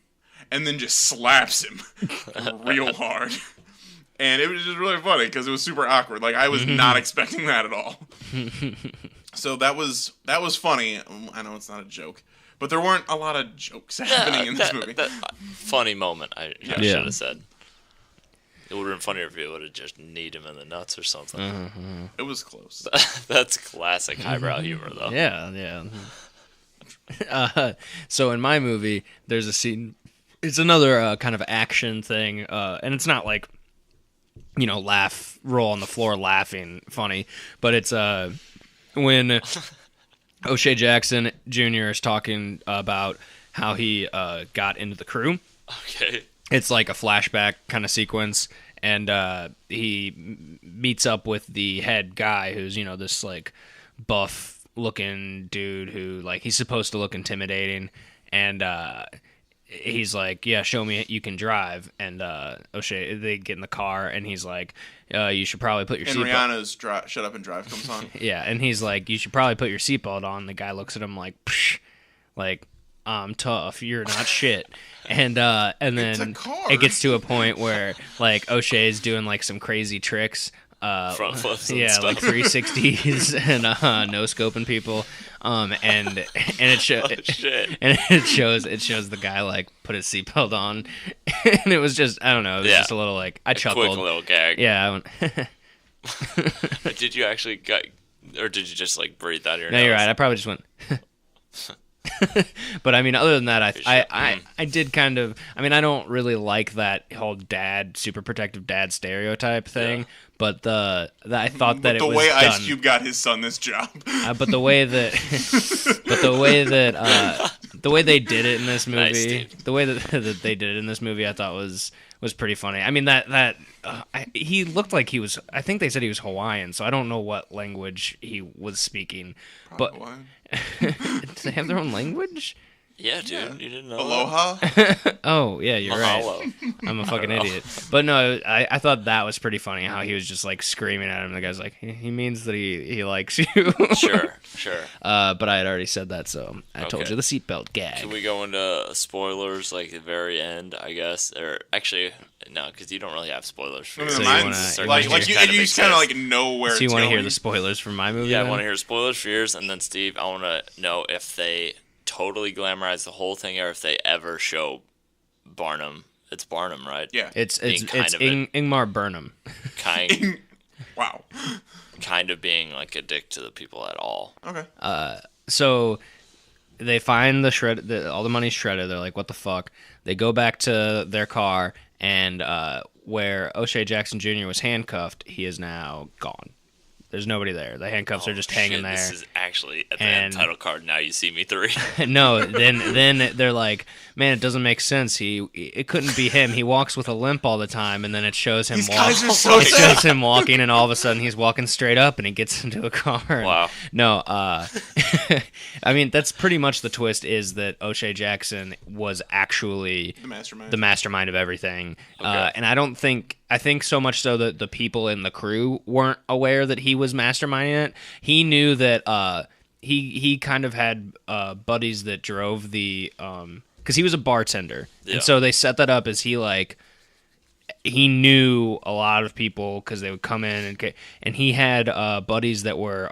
and then just slaps him real hard. And it was just really funny because it was super awkward. Like I was not expecting that at all. So that was funny. I know it's not a joke. But there weren't a lot of jokes happening in this movie. Funny moment, I should have said. It would have been funnier if you would have just kneed him in the nuts or something. Mm-hmm. It was close. That's classic highbrow humor, though. Yeah. So in my movie, there's a scene. It's another kind of action thing, and it's not like, roll on the floor laughing funny, but it's when O'Shea Jackson Jr. is talking about how he got into the crew. Okay. It's like a flashback kind of sequence, and he meets up with the head guy, who's this like buff looking dude who like he's supposed to look intimidating, and he's like, yeah, show me you can drive. And O'Shea, they get in the car, and he's like, you should probably put your seatbelt. And Rihanna's Shut Up and Drive comes on. Yeah, and he's like, you should probably put your seatbelt on. The guy looks at him like, psh, like, I'm tough, you're not shit. And then it gets to a point where like O'Shea's doing like some crazy tricks. Front flips and yeah, stuff. like 360s and no scoping people. And it shows the guy like put his seatbelt on, and it was just, I don't know, it was just a little like I chuckled. Quick little gag. Yeah. Did you actually or did you just like breathe out of your No, nose? you're right. I probably just went. But I mean, other than that, I did kind of. I mean, I don't really like that whole super protective dad stereotype thing. Yeah. But I thought that it was the way done. Ice Cube got his son this job. But the way that, the way they did it in this movie, Nice, the way that they did it in this movie, I thought was pretty funny. I mean he looked like he was. I think they said he was Hawaiian, so I don't know what language he was speaking. Probably. But do they have their own language? Yeah, dude, you didn't know. Aloha? Oh, yeah, you're Mahalo. right. I'm a fucking idiot. But no, I thought that was pretty funny, how he was just like screaming at him. The guy's like, he means that he likes you. Sure. But I had already said that, so I told you the seatbelt gag. Can we go into spoilers, like the very end, I guess? Or actually, no, because you don't really have spoilers for I yours. mean, So mine's you like you just kind of like know where So you it's want to hear going. the spoilers for my movie? Yeah, I then? want to hear spoilers for yours, and then Steve, I want to know if they totally glamorize the whole thing, or if they ever show Barnum. It's Barnum, right? Yeah. It's kind of Ingmar Burnham. Wow. Kind of being like a dick to the people at all. Okay. So they find all the money's shredded. They're like, what the fuck? They go back to their car, and where O'Shea Jackson Jr. was handcuffed, he is now gone. There's nobody there. The handcuffs are just hanging there. This is actually at the end title card. Now you see me 3. No, then they're like, man, it doesn't make sense. It couldn't be him. He walks with a limp all the time, and then it shows him These walking. guys are so It shows him walking, and all of a sudden he's walking straight up, and he gets into a car. Wow. No, I mean, that's pretty much the twist, is that O'Shea Jackson was actually the mastermind of everything. Okay. And I think so much so that the people in the crew weren't aware that he was masterminding it. He knew that he kind of had buddies that drove the because he was a bartender, and so they set that up as he knew a lot of people because they would come in and he had buddies that were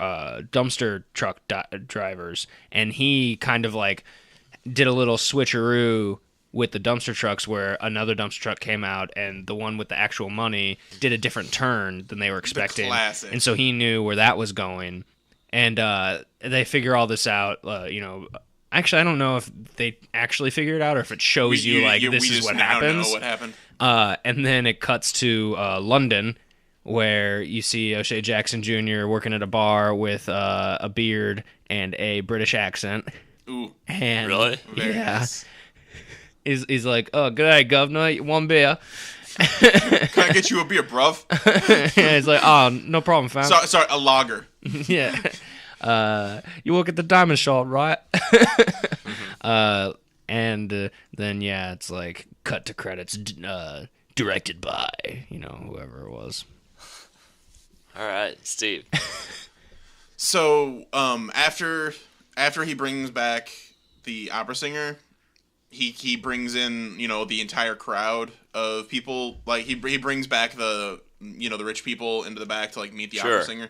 dumpster truck drivers, and he kind of like did a little switcheroo with the dumpster trucks, where another dumpster truck came out, and the one with the actual money did a different turn than they were expecting. Classic. And so he knew where that was going. And they figure all this out. Actually, I don't know if they actually figure it out, or if it shows this is what happens. Know what happened. And then it cuts to London, where you see O'Shea Jackson Jr. working at a bar with a beard and a British accent. Ooh. And Really? Very nice. He's like, oh, good day, governor, one beer. Can I get you a beer, bruv? Yeah, he's like, oh, no problem, fam. Sorry, a lager. Yeah. You work at the diamond shop, right? And then, yeah, it's like, cut to credits, directed by, whoever it was. All right, Steve. So, after he brings back the opera singer, he brings in, the entire crowd of people. Like, he brings back the rich people into the back to like meet the opera singer.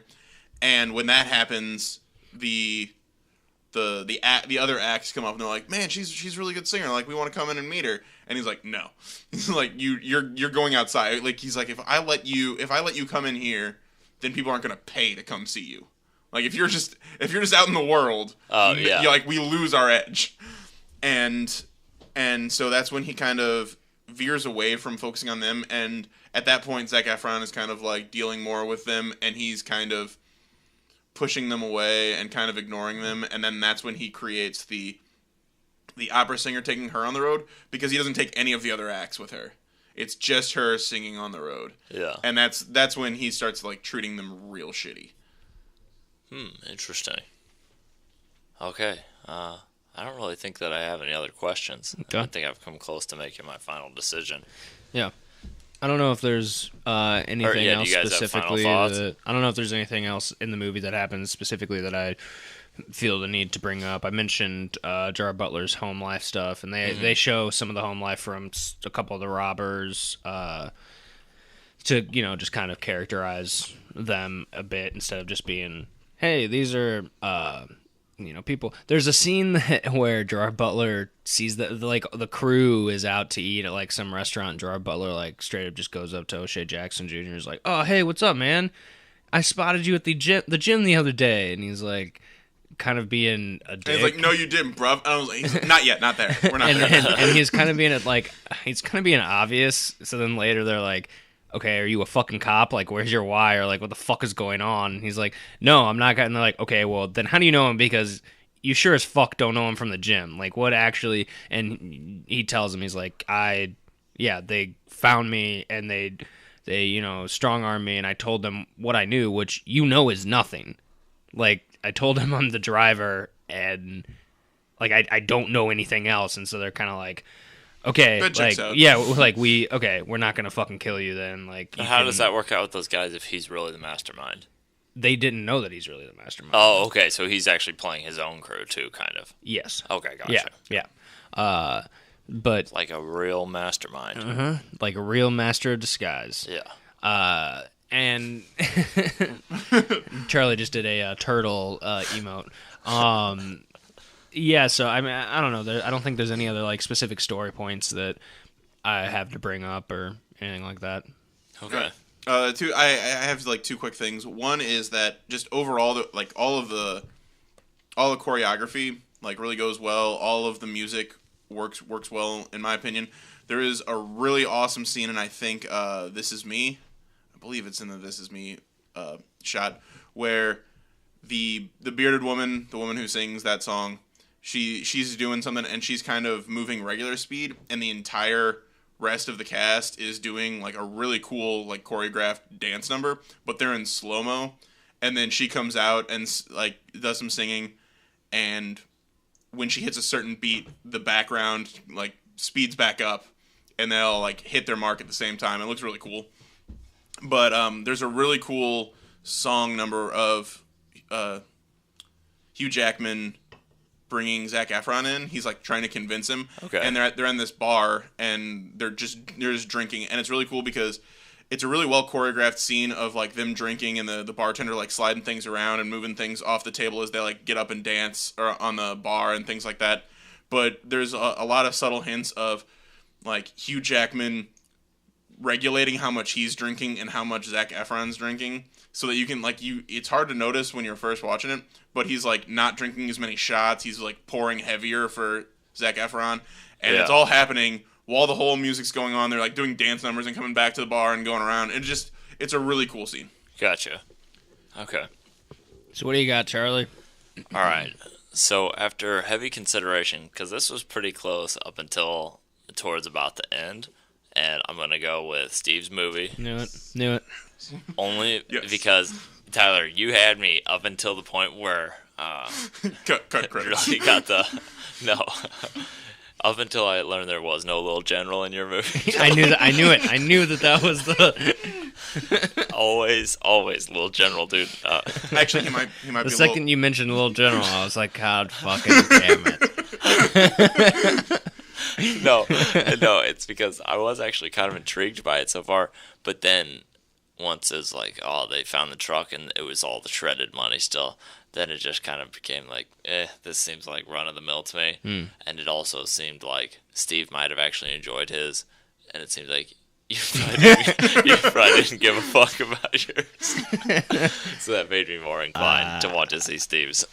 And when that happens, the other acts come up and they're like, man, she's a really good singer. Like, we want to come in and meet her. And he's like, no. He's like, you're going outside. Like, he's like, if I let you come in here, then people aren't gonna pay to come see you. Like, if you're just out in the world, we lose our edge. And so that's when he kind of veers away from focusing on them. And at that point, Zac Efron is kind of like dealing more with them, and he's kind of pushing them away and kind of ignoring them, and then that's when he creates the opera singer taking her on the road, because he doesn't take any of the other acts with her. It's just her singing on the road. Yeah. And that's when he starts like treating them real shitty. Interesting. Okay. I don't really think that I have any other questions. Okay. I think I've come close to making my final decision. Yeah. I don't know if there's anything else do you guys specifically. have final thoughts? I don't know if there's anything else in the movie that happens specifically that I feel the need to bring up. I mentioned Gerard Butler's home life stuff, and they show some of the home life from a couple of the robbers to just kind of characterize them a bit instead of just being, hey, these are people. There's a scene where Gerard Butler sees that the crew is out to eat at like some restaurant, and Gerard Butler like straight up just goes up to O'Shea Jackson Jr. and is like, oh, hey, what's up, man? I spotted you at the gym the other day. And he's like, kind of being a dick. And he's like, no, you didn't, bruv. And I was like, he's like, not yet, not there. We're not there. And he's kind of being obvious. So then later they're like, okay, are you a fucking cop? Like, where's your wire? Like, what the fuck is going on? And he's like, no, I'm not. And they're like, okay, well, then how do you know him? Because you sure as fuck don't know him from the gym. Like, what actually? And he tells him, he's like, they found me and they strong-armed me, and I told them what I knew, which is nothing. Like, I told him I'm the driver, and like I don't know anything else, and so they're kind of like, okay, like, yeah, like we're not gonna fucking kill you then. Like, how does that work out with those guys if he's really the mastermind? They didn't know that he's really the mastermind. Oh, okay, so he's actually playing his own crew too, kind of. Yes. Okay, gotcha. Yeah. But like a real mastermind. Like a real master of disguise. Yeah. And Charlie just did a turtle emote. Yeah, so I mean, I don't know. I don't think there's any other like specific story points that I have to bring up or anything like that. Okay. I have like two quick things. One is that just overall, like all the choreography like really goes well. All of the music works well in my opinion. There is a really awesome scene, and I think This Is Me. I believe it's in the This Is Me shot where the bearded woman, the woman who sings that song, she's doing something and she's kind of moving regular speed, and the entire rest of the cast is doing like a really cool like choreographed dance number, but they're in slow-mo, and then she comes out and like does some singing, and when she hits a certain beat, the background like speeds back up and they'll like hit their mark at the same time. It looks really cool. But there's a really cool song number of Hugh Jackman bringing Zac Efron in. He's like trying to convince him. Okay. And they're in this bar and they're just drinking, and it's really cool because it's a really well choreographed scene of like them drinking and the bartender like sliding things around and moving things off the table as they like get up and dance or on the bar and things like that. But there's a lot of subtle hints of like Hugh Jackman regulating how much he's drinking and how much Zac Efron's drinking, so that you can like it's hard to notice when you're first watching it, but he's like not drinking as many shots. He's like pouring heavier for Zac Efron, and It's all happening while the whole music's going on. They're like doing dance numbers and coming back to the bar and going around. It's a really cool scene. Gotcha. Okay. So what do you got, Charlie? All right. So after heavy consideration, because this was pretty close up until towards about the end, and I'm going to go with Steve's movie. Knew it. Only because, Tyler, you had me up until the point where cut credits. Really got the... No. Up until I learned there was no Little General in your movie. I knew it. I knew that was the... always Little General, dude. Actually, he might the be second you mentioned Little General, I was like, God fucking damn it. No, it's because I was actually kind of intrigued by it so far, but then once it's like, oh, they found the truck and it was all the shredded money still, then it just kind of became like, this seems like run-of-the-mill to me. And it also seemed like Steve might have actually enjoyed his, and it seemed like you probably didn't give a fuck about yours. So that made me more inclined to want to see Steve's.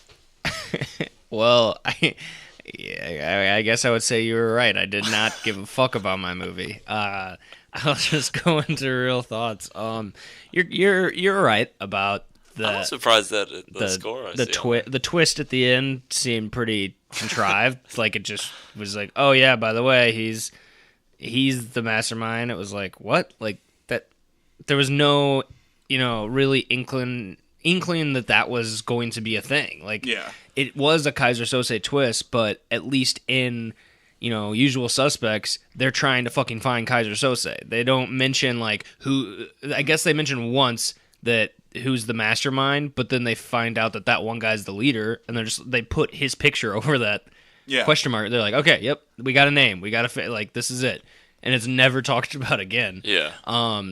Well, I guess I would say you were right. I did not give a fuck about my movie. I'll just go into real thoughts. You're right about I'm surprised that the score I the twist at the end seemed pretty contrived. Like it just was like, oh yeah, by the way, he's the mastermind. It was like, what? Like that there was no, really inkling that was going to be a thing. Like it was a Kaiser Sose twist, but at least in Usual Suspects, they're trying to fucking find Kaiser Sose. They don't mention like who. I guess they mention once that who's the mastermind, but then they find out that one guy's the leader, and they put his picture over that question mark. They're like, okay, yep, we got a name, we got like this is it, and it's never talked about again. Yeah.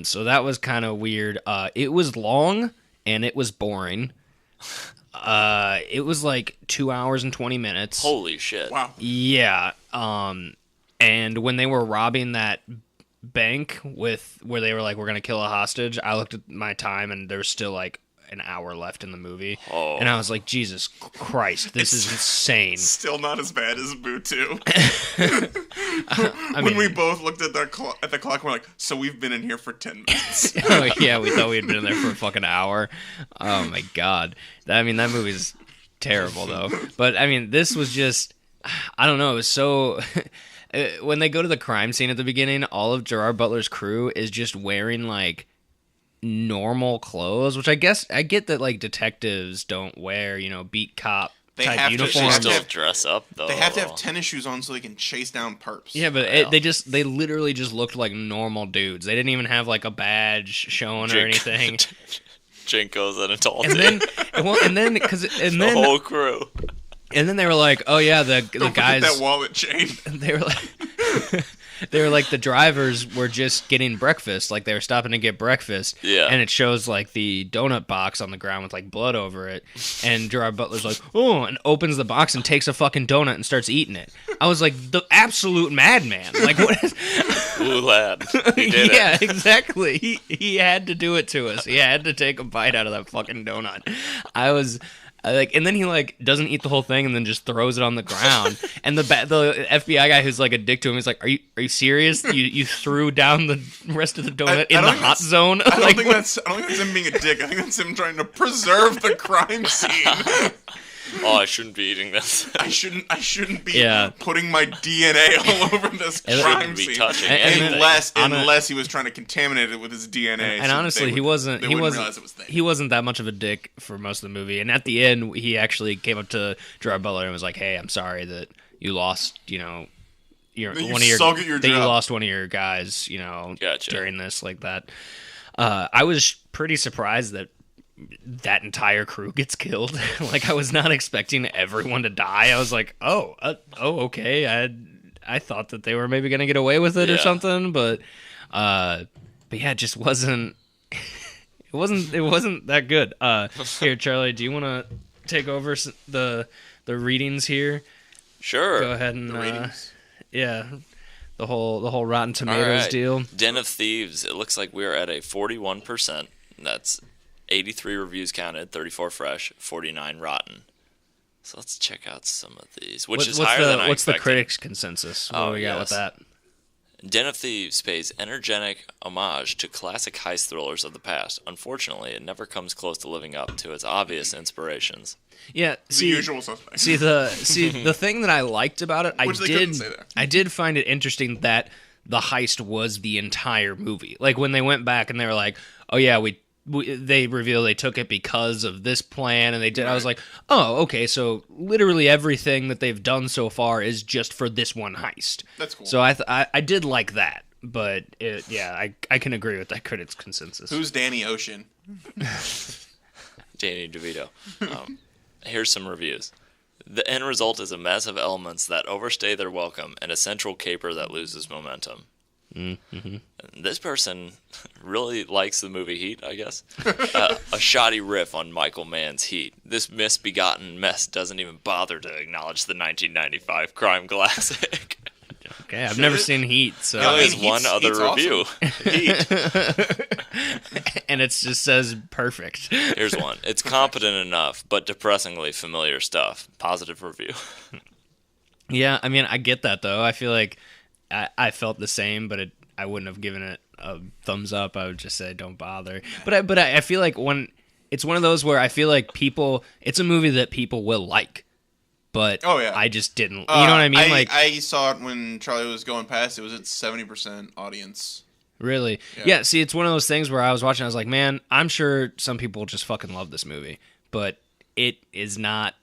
So that was kind of weird. It was long and it was boring. It was like 2 hours and 20 minutes. Holy shit. Wow. Yeah. And when they were robbing that bank where they were like, we're going to kill a hostage, I looked at my time and there's still like an hour left in the movie. Oh. And I was like, Jesus Christ, this is insane. Still not as bad as Boo 2. When we both looked at the clock, we're like, so we've been in here for 10 minutes. Oh, yeah, we thought we had been in there for a fucking hour. Oh, my God. That movie's terrible, though. But, this was just, I don't know, it was so... When they go to the crime scene at the beginning, all of Gerard Butler's crew is just wearing, like, normal clothes, which I guess I get that like detectives don't wear beat cop type uniforms. They still dress up though. They have to have tennis shoes on so they can chase down perps. Yeah, but they literally just looked like normal dudes. They didn't even have like a badge showing or anything. Jinkos and a tall and then the whole crew. And then they were like, "Oh yeah, the guys that wallet chain." They were like the drivers were just getting breakfast, like they were stopping to get breakfast. Yeah. And it shows like the donut box on the ground with like blood over it. And Gerard Butler's like, oh, and opens the box and takes a fucking donut and starts eating it. I was like, the absolute madman. Like, what is... Ooh, lad. He did yeah, exactly. He had to do it to us. He had to take a bite out of that fucking donut. And then he like doesn't eat the whole thing and then just throws it on the ground. And the FBI guy who's like a dick to him, he's like, "Are you serious? You threw down the rest of the donut in the hot zone?" I don't think that's him being a dick. I think that's him trying to preserve the crime scene. Oh, I shouldn't be eating this. I shouldn't be putting my DNA all over this crime scene. Unless he was trying to contaminate it with his DNA. And honestly, he wasn't realize it was there. He wasn't that much of a dick for most of the movie. And at the end, he actually came up to Gerard Butler and was like, "Hey, I'm sorry that you lost, you lost one of your guys, Gotcha. during this like that." I was pretty surprised that entire crew gets killed. Like, I was not expecting everyone to die. I was like, okay. I thought that they were maybe gonna get away with it or something, but yeah, it just wasn't. It wasn't that good. Here, Charlie, do you want to take over the readings here? Sure. Go ahead and the ratings. the whole Rotten Tomatoes deal. Den of Thieves. It looks like we're at a 41%. That's 83 reviews counted, 34 fresh, 49 rotten. So let's check out some of these, which is higher than I expected. What's the critics' consensus? What do we got with that? Den of Thieves pays energetic homage to classic heist thrillers of the past. Unfortunately, it never comes close to living up to its obvious inspirations. Yeah, The Usual Suspects. The thing that I liked about it, couldn't say that. I did find it interesting that the heist was the entire movie. Like when they went back and they were like, "Oh yeah, they revealed they took it because of this plan," and they did. Right. I was like, "Oh, okay, so literally everything that they've done so far is just for this one heist." That's cool. So I did like that, but I can agree with that critics' consensus. Who's Danny Ocean? Danny DeVito. Here's some reviews. The end result is a mess of elements that overstay their welcome and a central caper that loses momentum. Mm-hmm. This person really likes the movie Heat, I guess. A shoddy riff on Michael Mann's Heat. This misbegotten mess doesn't even bother to acknowledge the 1995 crime classic. Okay, I've never seen Heat, so there's one other review. Awesome. Heat. And it just says perfect. Here's one. It's competent enough, but depressingly familiar stuff. Positive review. Yeah, I mean, I get that, though. I feel like I felt the same, but I wouldn't have given it a thumbs up. I would just say don't bother. But I feel like when it's one of those where I feel like it's a movie that people will like, but I just didn't. You know what I mean? I saw it when Charlie was going past. It was at 70% audience. Really? Yeah. See, it's one of those things where I was watching. I was like, man, I'm sure some people just fucking love this movie, but it is not.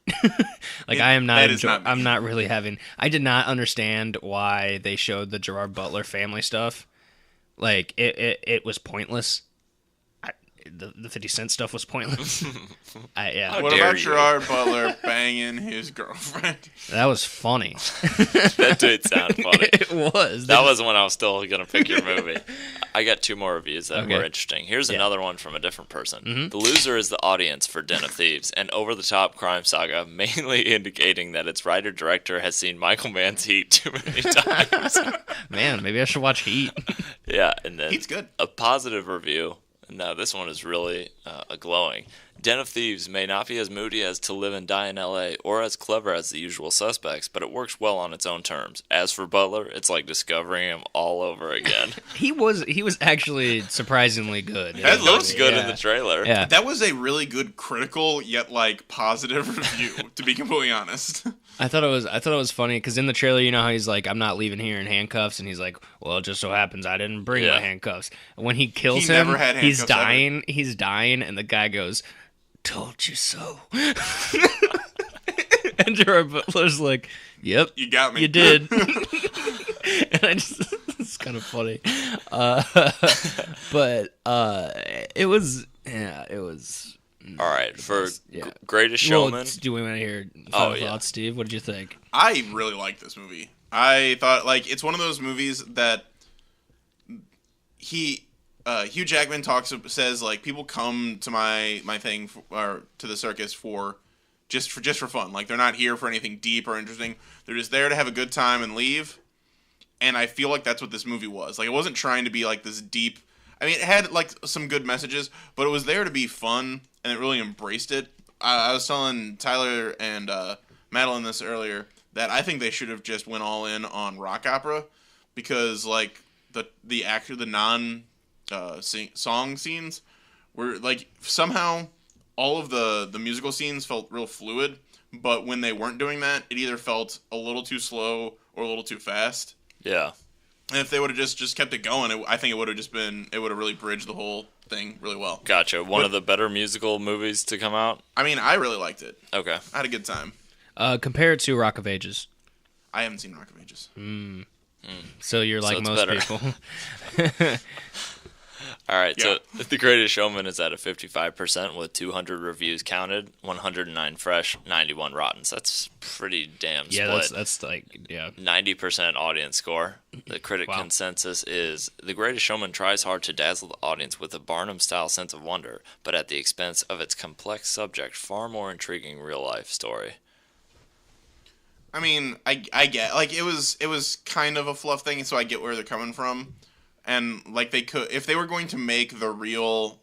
I am not. I'm not really having. I did not understand why they showed the Gerard Butler family stuff. Like it was pointless. The 50 Cent stuff was pointless. What about Gerard Butler banging his girlfriend? That was funny. That did sound funny. It was. That was when I was still going to pick your movie. I got 2 more reviews that were interesting. Here's another one from a different person. Mm-hmm. The loser is the audience for Den of Thieves, an over-the-top crime saga, mainly indicating that its writer-director has seen Michael Mann's Heat too many times. Man, maybe I should watch Heat. Yeah, and then Heat's good. A positive review. Now, this one is really glowing. Den of Thieves may not be as moody as To Live and Die in L.A. or as clever as The Usual Suspects, but it works well on its own terms. As for Butler, it's like discovering him all over again. He was actually surprisingly good. It looks good in the trailer. Yeah. That was a really good critical yet positive review, to be completely honest. I thought it was funny because in the trailer, you know how he's like, I'm not leaving here in handcuffs, and he's like, well, it just so happens I didn't bring my handcuffs. And when he kills him, he's dying, and the guy goes, told you so. And Jarrah Butler's like, yep, you got me. You did. And it's kind of funny. But it was. All right, for Greatest Showman. Well, do we want to hear final thoughts, Steve? What did you think? I really liked this movie. I thought it's one of those movies that Hugh Jackman says people come to my thing or to the circus for fun. Like, they're not here for anything deep or interesting. They're just there to have a good time and leave. And I feel like that's what this movie was. Like, it wasn't trying to be this deep. I mean, it had some good messages, but it was there to be fun, and it really embraced it. I was telling Tyler and Madeline this earlier that I think they should have just went all in on rock opera, because the non song scenes were somehow all of the musical scenes felt real fluid, but when they weren't doing that, it either felt a little too slow or a little too fast. Yeah. And if they would have just kept it going, I think it would have really bridged the whole thing really well. Gotcha. One of the better musical movies to come out? I mean, I really liked it. Okay. I had a good time. Compare it to Rock of Ages. I haven't seen Rock of Ages. So you're like most people. All right, so The Greatest Showman is at a 55% with 200 reviews counted, 109 fresh, 91 rotten. So that's pretty damn split. Yeah, that's 90% audience score. The critic consensus is The Greatest Showman tries hard to dazzle the audience with a Barnum-style sense of wonder, but at the expense of its complex subject, far more intriguing real-life story. I mean, I get it was kind of a fluff thing, so I get where they're coming from. And they could, if they were going to make a real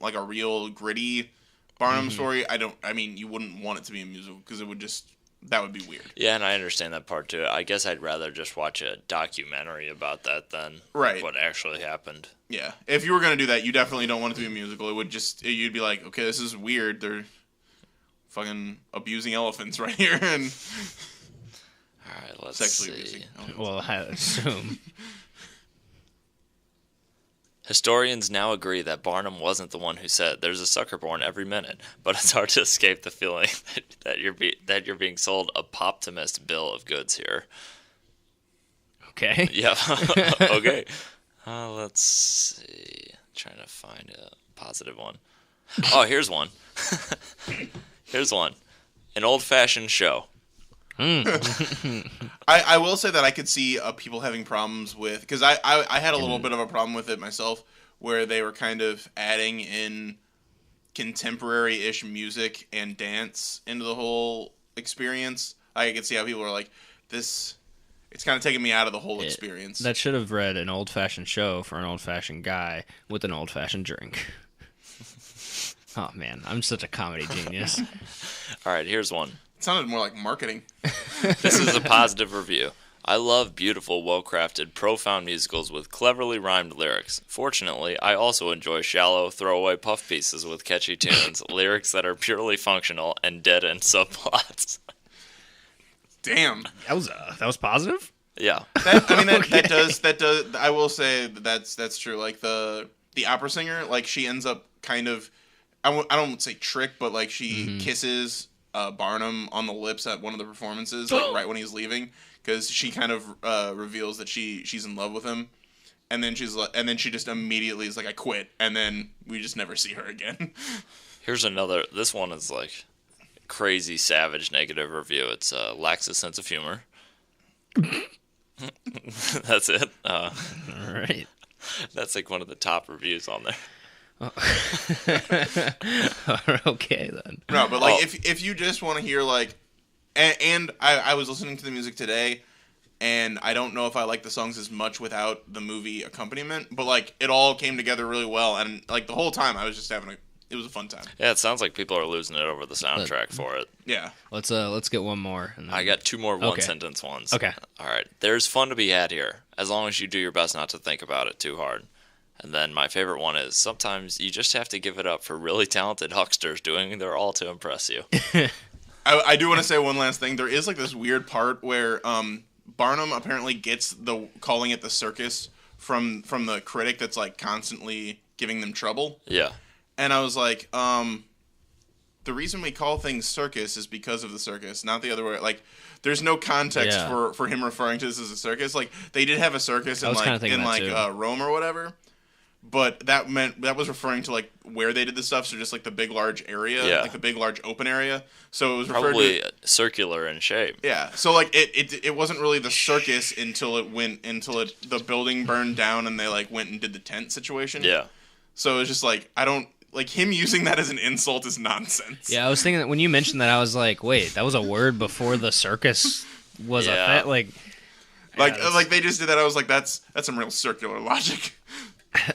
gritty Barnum story, you wouldn't want it to be a musical, because that would be weird. Yeah, and I understand that part too. I guess I'd rather just watch a documentary about that than what actually happened. Yeah, if you were going to do that, you definitely don't want it to be a musical. It would you'd be like, okay, this is weird. They're fucking abusing elephants right here, and all right, let's sexually see. abusing. Well, I assume. Historians now agree that Barnum wasn't the one who said there's a sucker born every minute, but it's hard to escape the feeling that you're being sold a poptimist bill of goods here. Okay. Yeah. Okay. Let's see. Trying to find a positive one. Oh, here's one. Here's one. An old-fashioned show. I will say that I could see people having problems with, because I had a little bit of a problem with it myself, where they were kind of adding in contemporary-ish music and dance into the whole experience. I could see how people are like, this, it's kind of taking me out of the whole experience. That should have read an old-fashioned show for an old-fashioned guy with an old-fashioned drink. Oh man, I'm such a comedy genius. All right, here's one. It sounded more like marketing. This is a positive review. I love beautiful, well-crafted, profound musicals with cleverly rhymed lyrics. Fortunately, I also enjoy shallow, throwaway puff pieces with catchy tunes, lyrics that are purely functional, and dead-end subplots. Damn. That was positive? Yeah. That does. I will say that's true. Like the opera singer, like she ends up kind of, I don't say trick, but like she kisses Barnum on the lips at one of the performances, like right when he's leaving, because she kind of reveals that she's in love with him, and then she just immediately is like, I quit, and then we just never see her again. Here's another. This one is like crazy, savage, negative review. It's lacks a sense of humor. That's it. All right. That's like one of the top reviews on there. Okay then. No, but like if you just want to hear like, and I was listening to the music today, and I don't know if I like the songs as much without the movie accompaniment, but like it all came together really well, and like the whole time I was just it was a fun time. Yeah, it sounds like people are losing it over the soundtrack for it. Yeah. Let's get one more. And then... I got two more one-sentence ones. Okay. All right. There's fun to be had here, as long as you do your best not to think about it too hard. And then my favorite one is, sometimes you just have to give it up for really talented hucksters doing their all to impress you. I do want to say one last thing. There is like this weird part where Barnum apparently gets calling it the circus from the critic that's like constantly giving them trouble. Yeah. And I was like, the reason we call things circus is because of the circus, not the other way. Like, there's no context for him referring to this as a circus. Like, they did have a circus in Rome or whatever, but that was referring to like where they did the stuff. So just like the big large area, like the big large open area. So it was probably circular in shape. Yeah. So like it wasn't really the circus until the building burned down and they like went and did the tent situation. Yeah. So it was just like like him using that as an insult is nonsense. Yeah, I was thinking that when you mentioned that, I was like, wait, that was a word before the circus was a thing? Like they just did that. I was like, that's some real circular logic.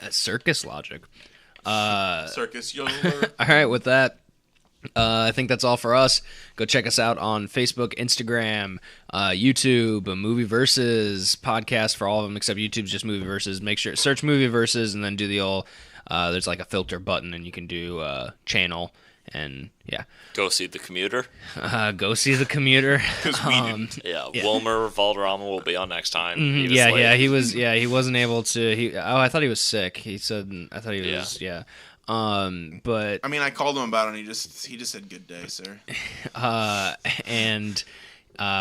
Circus logic. Circus yodeler. All right, with that, I think that's all for us. Go check us out on Facebook, Instagram, YouTube, Movie Versus podcast for all of them except YouTube's just Movie Versus. Make sure search Movie Versus and then do the old. There's like a filter button and you can do channel and yeah. Go see The Commuter. Go see The Commuter. Yeah, Wilmer Valderrama will be on next time. He wasn't able to. I thought he was sick. He said. I thought he was. Yeah. But I mean, I called him about it and he just said good day, sir. And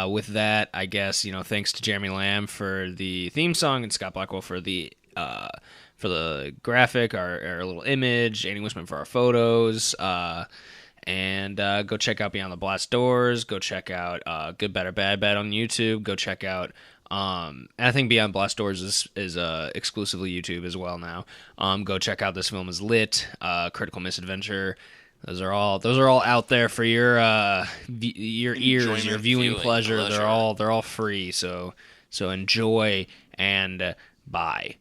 with that, I guess, thanks to Jeremy Lamb for the theme song and Scott Blackwell for the graphic, our little image, Annie Wishman for our photos, and go check out Beyond the Blast Doors. Go check out Good, Better, Bad on YouTube. Go check out. And I think Beyond Blast Doors is exclusively YouTube as well now. Go check out This Film Is Lit, Critical Misadventure. Those are all out there for your ears, your viewing pleasure. They're all free. So enjoy and bye.